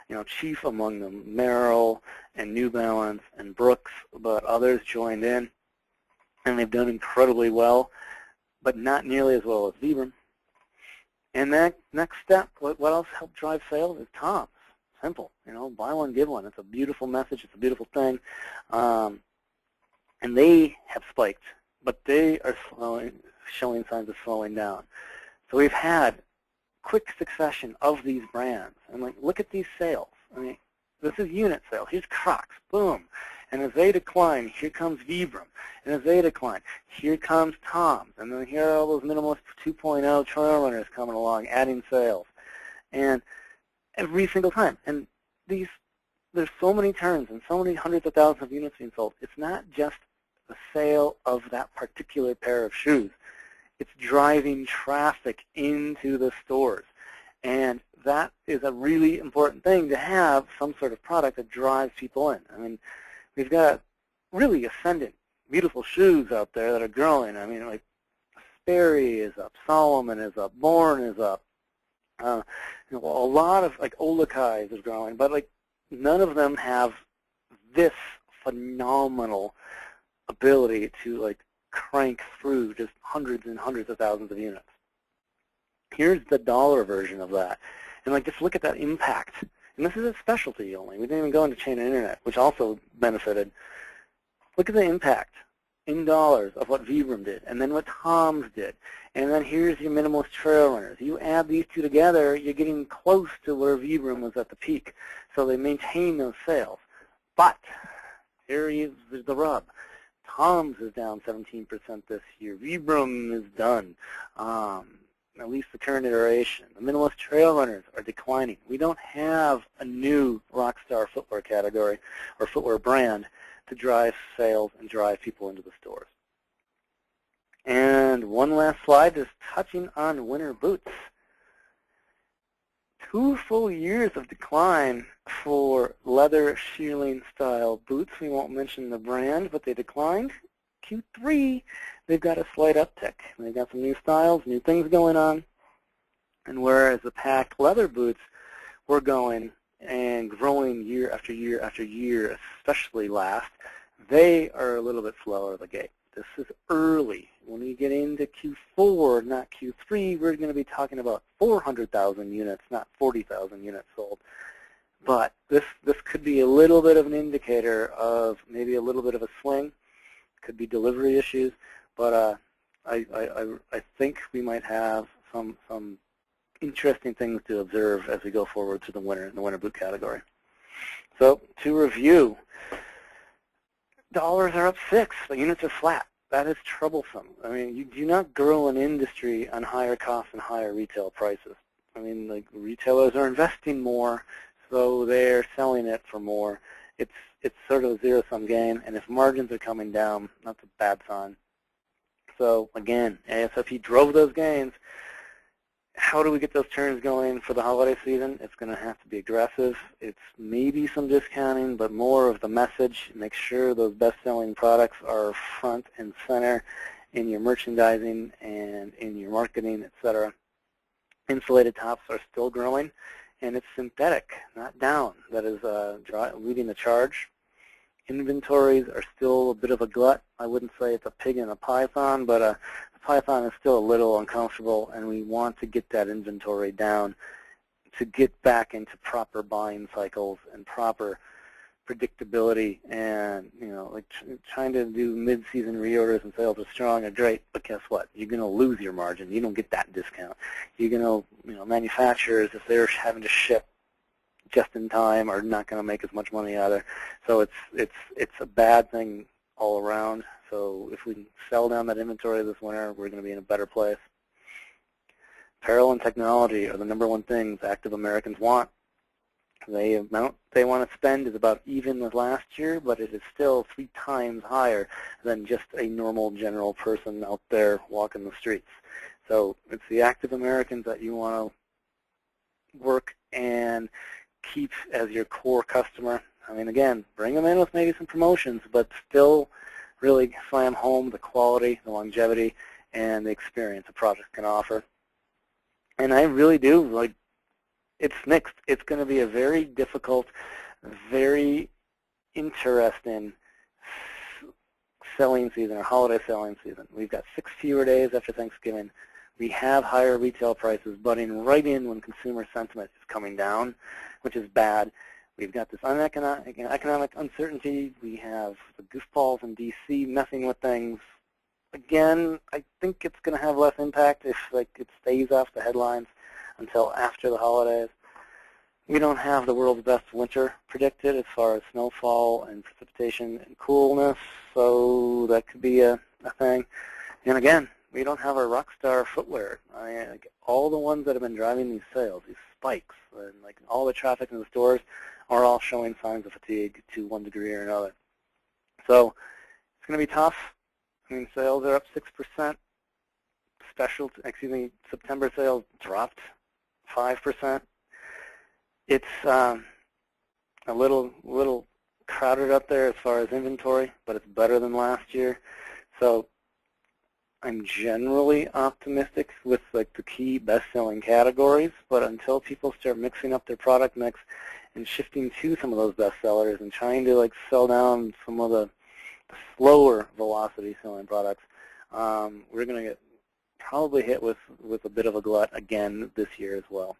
You know, chief among them, Merrell and New Balance and Brooks, but others joined in, and they've done incredibly well, but not nearly as well as Vibram. And that next step, what else helped drive sales is Tom's. Simple, you know, buy one, give one. It's a beautiful message. It's a beautiful thing. And they have spiked, but they are showing signs of slowing down. So we've had quick succession of these brands. And like, look at these sales. I mean, this is unit sales. Here's Crocs, boom. And as they decline, here comes Vibram. And as they decline, here comes Tom's. And then here are all those Minimalist 2.0 trail runners coming along, adding sales. And every single time. And there's so many turns and so many hundreds of thousands of units being sold. It's not just the sale of that particular pair of shoes. It's driving traffic into the stores. And that is a really important thing, to have some sort of product that drives people in. I mean, we've got really ascendant, beautiful shoes out there that are growing. I mean, like Sperry is up, Solomon is up, Bourne is up. A lot of like Olakais is growing, but like none of them have this phenomenal ability to like crank through just hundreds and hundreds of thousands of units. Here's the dollar version of that, and like just look at that impact. And this is a specialty only. We didn't even go into chain and internet, which also benefited. Look at the impact in dollars of what Vibram did, and then what Tom's did. And then here's your minimalist trail runners. You add these two together, you're getting close to where Vibram was at the peak. So they maintain those sales. But here is the rub. Tom's is down 17% this year. Vibram is done. At least the current iteration. The minimalist trail runners are declining. We don't have a new rockstar footwear category or footwear brand to drive sales and drive people into the stores. And one last slide, just touching on winter boots. 2 full years of decline for leather shearling style boots. We won't mention the brand, but they declined. Q3, they've got a slight uptick. They've got some new styles, new things going on. And whereas the packed leather boots were going and growing year after year after year, especially last, they are a little bit slower at the gate. This is early. When we get into Q4, not Q3, we're going to be talking about 400,000 units, not 40,000 units sold. But this could be a little bit of an indicator of maybe a little bit of a swing. Could be delivery issues, but I think we might have some interesting things to observe as we go forward to the winter in the winter boot category. So to review, dollars are up 6, but units are flat. That is troublesome. I mean, you do not grow an industry on higher costs and higher retail prices. I mean, like retailers are investing more, so they're selling it for more. It's sort of a zero-sum game, and if margins are coming down, that's a bad sign. So again, ASFE drove those gains. How do we get those turns going for the holiday season? It's going to have to be aggressive. It's maybe some discounting, but more of the message. Make sure those best-selling products are front and center in your merchandising and in your marketing, etc. Insulated tops are still growing, and it's synthetic, not down. That is leading the charge. Inventories are still a bit of a glut. I wouldn't say it's a pig in a python, but a python is still a little uncomfortable, and we want to get that inventory down to get back into proper buying cycles and proper predictability. And like trying to do mid-season reorders and sales are strong are great, but guess what? You're going to lose your margin. You don't get that discount. You're going to, manufacturers, if they're having to ship just in time, are not going to make as much money either. So it's a bad thing all around. So if we can sell down that inventory this winter, we're going to be in a better place. Apparel and technology are the #1 things active Americans want. The amount they want to spend is about even with last year, but it is still 3 times higher than just a normal general person out there walking the streets. So it's the active Americans that you want to work and keep as your core customer. I mean, again, bring them in with maybe some promotions, but still really slam home the quality, the longevity, and the experience a product can offer. And I really do, like, it's mixed. It's going to be a very difficult, very interesting selling season or holiday selling season. We've got 6 fewer days after Thanksgiving. We have higher retail prices butting right in when consumer sentiment is coming down, which is bad. We've got this economic uncertainty. We have the goofballs in D.C. messing with things. Again, I think it's going to have less impact if it stays off the headlines until after the holidays. We don't have the world's best winter predicted as far as snowfall and precipitation and coolness, so that could be a thing. And again, we don't have our rockstar footwear. All the ones that have been driving these sales, these spikes, and all the traffic in the stores are all showing signs of fatigue to one degree or another. So it's going to be tough. I mean, sales are up 6%. September sales dropped 5%. It's a little crowded up there as far as inventory, but it's better than last year. So I'm generally optimistic with like the key best-selling categories, but until people start mixing up their product mix and shifting to some of those bestsellers and trying to like sell down some of the slower velocity selling products, we're going to get probably hit with a bit of a glut again this year as well.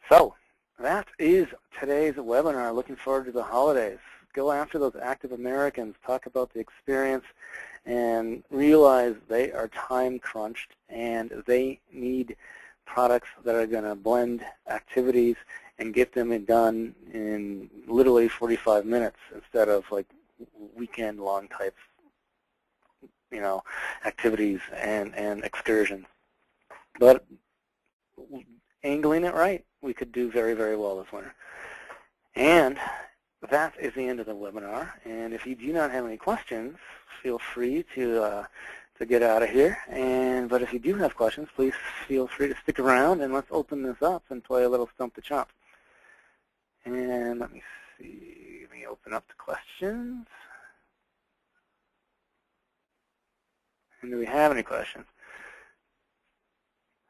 So that is today's webinar. Looking forward to the holidays. Go after those active Americans, talk about the experience, and realize they are time crunched and they need products that are going to blend activities and get them done in literally 45 minutes instead of like weekend-long type, activities and excursions. But angling it right, we could do very, very well this winter. And that is the end of the webinar. And if you do not have any questions, feel free to get out of here. But if you do have questions, please feel free to stick around and let's open this up and play a little Stump the Chump. And let me see. Let me open up the questions. And do we have any questions?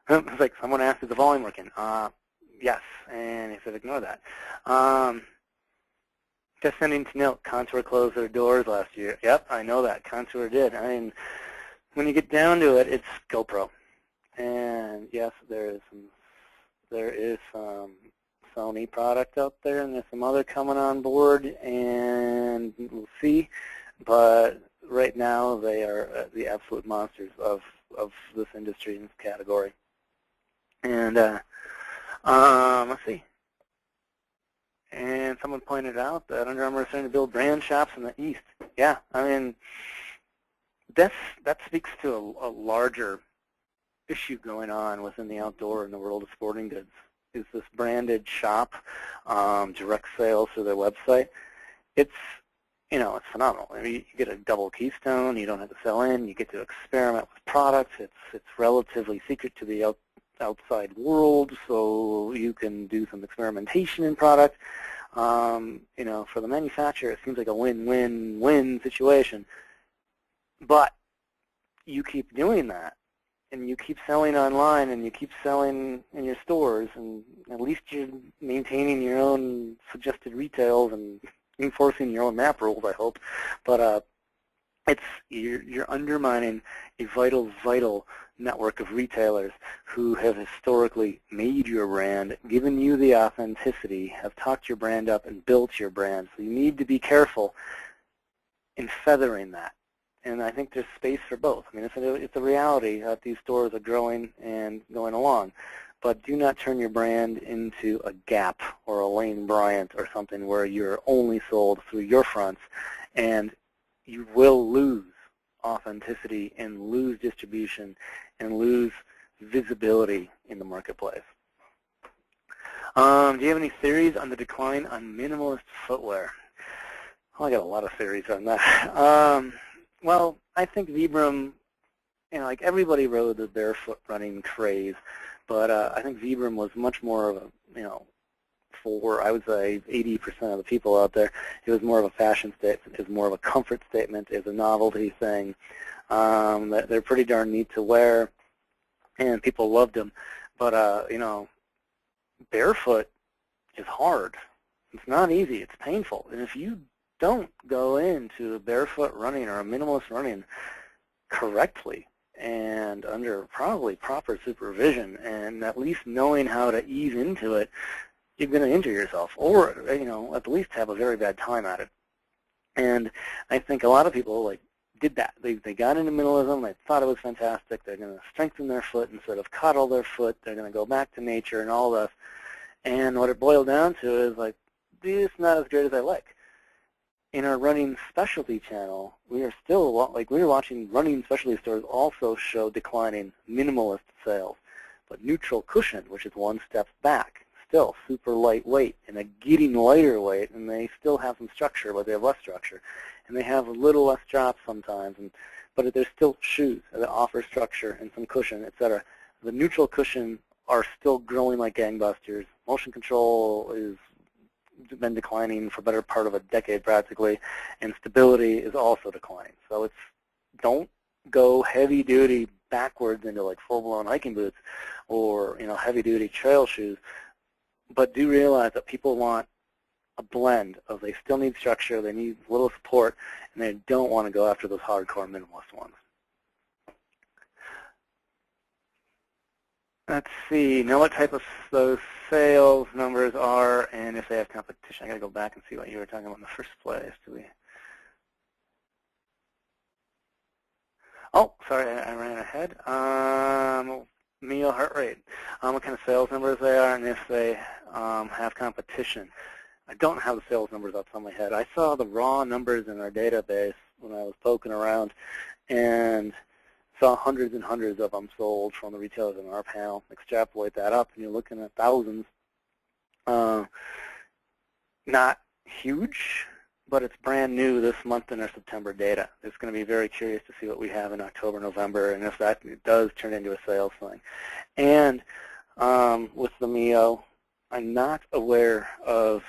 It's like someone asked, is the volume working? Yes, and he said ignore that. Just sending to note, Contour closed their doors last year. Yep, I know that. Contour did. I mean, when you get down to it, it's GoPro. And yes, there is some Sony product out there, and there's some other coming on board, and we'll see. But right now, they are the absolute monsters of this industry and this category. And let's see. And someone pointed out that Under Armour is starting to build brand shops in the East. Yeah, I mean, that speaks to a larger issue going on within the outdoor and the world of sporting goods. Is this branded shop, direct sales through their website? It's it's phenomenal. I mean, you get a double keystone. You don't have to sell in. You get to experiment with products. It's relatively secret to the outside world, so you can do some experimentation in product. For the manufacturer, it seems like a win-win-win situation. But you keep doing that, and you keep selling online, and you keep selling in your stores, and at least you're maintaining your own suggested retails and enforcing your own map rules, I hope. But you're undermining a vital network of retailers who have historically made your brand, given you the authenticity, have talked your brand up and built your brand. So you need to be careful in feathering that. And I think there's space for both. I mean, it's a reality that these stores are growing and going along. But do not turn your brand into a Gap or a Lane Bryant or something where you're only sold through your fronts, and you will lose authenticity and lose distribution and lose visibility in the marketplace. Do you have any theories on the decline on minimalist footwear? Well, I got a lot of theories on that. Well, I think Vibram, like everybody rode the barefoot running craze, but I think Vibram was much more of a, for, I would say, 80% of the people out there, it was more of a fashion statement. It was more of a comfort statement. It was a novelty thing. They're pretty darn neat to wear, and people loved them. But, barefoot is hard. It's not easy. It's painful. And if you don't go into barefoot running or a minimalist running correctly, and under probably proper supervision and at least knowing how to ease into it, you're going to injure yourself or, at least have a very bad time at it. And I think a lot of people did that. They got into minimalism. They thought it was fantastic. They're going to strengthen their foot instead of cuddle their foot. They're going to go back to nature and all this. And what it boiled down to is this is not as great as I like. In our running specialty channel, we are still, we were watching running specialty stores also show declining minimalist sales. But neutral cushion, which is one step back, still super lightweight and a getting lighter weight, and they still have some structure, but they have less structure. And they have a little less drop sometimes, but there's still shoes that offer structure and some cushion, etc. The neutral cushion are still growing like gangbusters. Motion control is been declining for a better part of a decade practically, and stability is also declining. So don't go heavy duty backwards into like full-blown hiking boots or heavy duty trail shoes, but do realize that people want a blend of they still need structure, they need a little support, and they don't want to go after those hardcore minimalist ones. Let's see, know what type of those sales numbers are and if they have competition. I got to go back and see what you were talking about in the first place. Oh, sorry, I ran ahead. Meal heart rate, what kind of sales numbers they are, and if they have competition. I don't have the sales numbers off the top of my head. I saw the raw numbers in our database when I was poking around and saw hundreds and hundreds of them sold from the retailers in our panel. Extrapolate that up, and you're looking at thousands. Not huge, but it's brand new this month in our September data. It's going to be very curious to see what we have in October, November, and if that does turn into a sales thing. And with the Mio, I'm not aware of,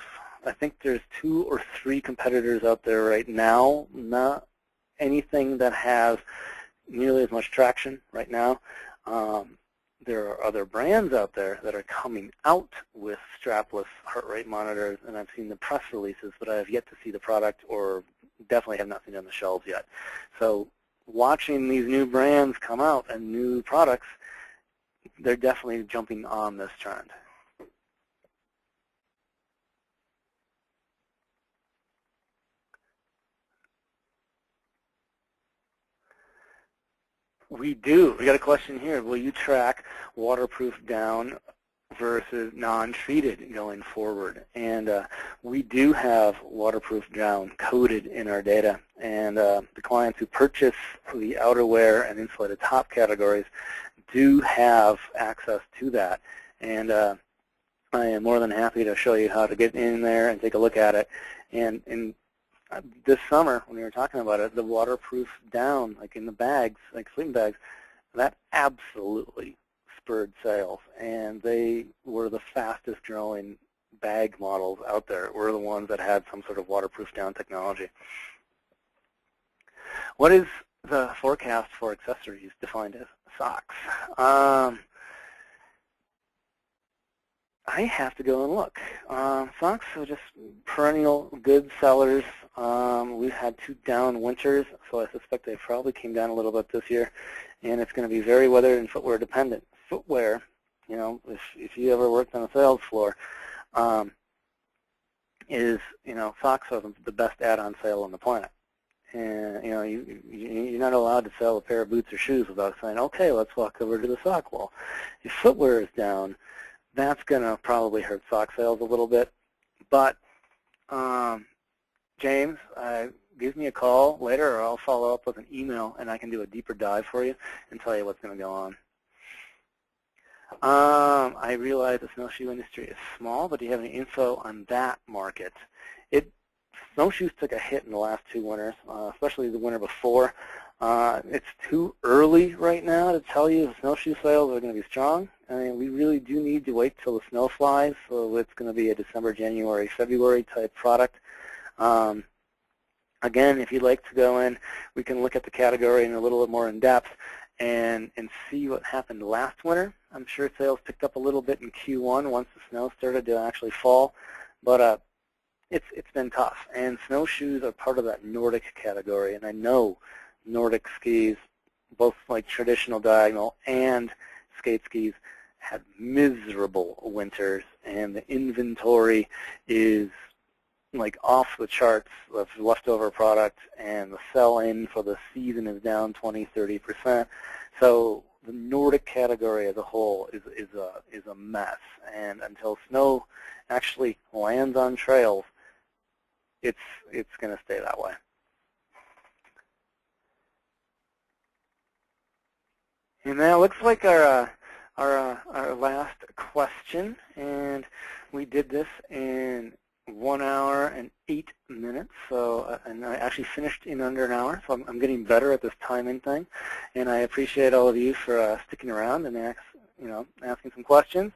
I think there's 2 or 3 competitors out there right now, not anything that has nearly as much traction right now. There are other brands out there that are coming out with strapless heart rate monitors, and I've seen the press releases, but I have yet to see the product, or definitely have not seen it on the shelves yet. So watching these new brands come out and new products, they're definitely jumping on this trend. We do. We got a question here. Will you track waterproof down versus non-treated going forward? And we do have waterproof down coded in our data. And the clients who purchase the outerwear and insulated top categories do have access to that. And I am more than happy to show you how to get in there and take a look at it. And this summer, when we were talking about it, the waterproof down, like in the bags, like sleeping bags, that absolutely spurred sales. And they were the fastest growing bag models out there. Were the ones that had some sort of waterproof down technology. What is the forecast for accessories defined as socks? I have to go and look. Socks are just perennial good sellers. We've had 2 down winters, so I suspect they probably came down a little bit this year, and it's going to be very weather and footwear dependent. Footwear, if you ever worked on a sales floor, is, socks are the best add-on sale on the planet. And, you're not allowed to sell a pair of boots or shoes without saying, okay, let's walk over to the sock wall. If footwear is down, that's going to probably hurt sock sales a little bit. But James, give me a call later, or I'll follow up with an email, and I can do a deeper dive for you and tell you what's going to go on. I realize the snowshoe industry is small, but do you have any info on that market? Snowshoes took a hit in the last 2 winters, especially the winter before. It's too early right now to tell you if snowshoe sales are going to be strong. I mean, we really do need to wait till the snow flies, so it's going to be a December, January, February type product. Again, if you'd like to go in, we can look at the category in a little bit more in depth and see what happened last winter. I'm sure sales picked up a little bit in Q1 once the snow started to actually fall, but it's been tough. And snowshoes are part of that Nordic category, and I know Nordic skis, both like traditional diagonal and skate skis, had miserable winters, and the inventory is like off the charts of leftover product, and the sell-in for the season is down 20–30%. So the Nordic category as a whole is a mess, and until snow actually lands on trails, it's going to stay that way. And that looks like our last question, and we did this in 1 hour and 8 minutes. So, and I actually finished in under an hour. So I'm getting better at this timing thing, and I appreciate all of you for sticking around and asking some questions.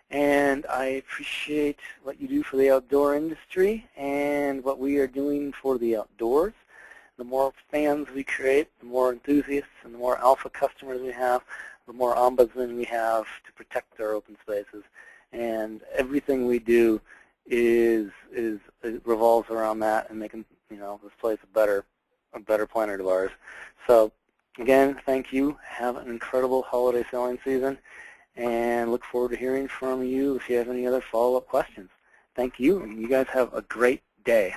And I appreciate what you do for the outdoor industry and what we are doing for the outdoors. The more fans we create, the more enthusiasts and the more alpha customers we have, the more ombudsmen we have to protect our open spaces. And everything we do it revolves around that and making this place a better planet of ours. So again, thank you. Have an incredible holiday selling season, and look forward to hearing from you if you have any other follow-up questions. Thank you, and you guys have a great day.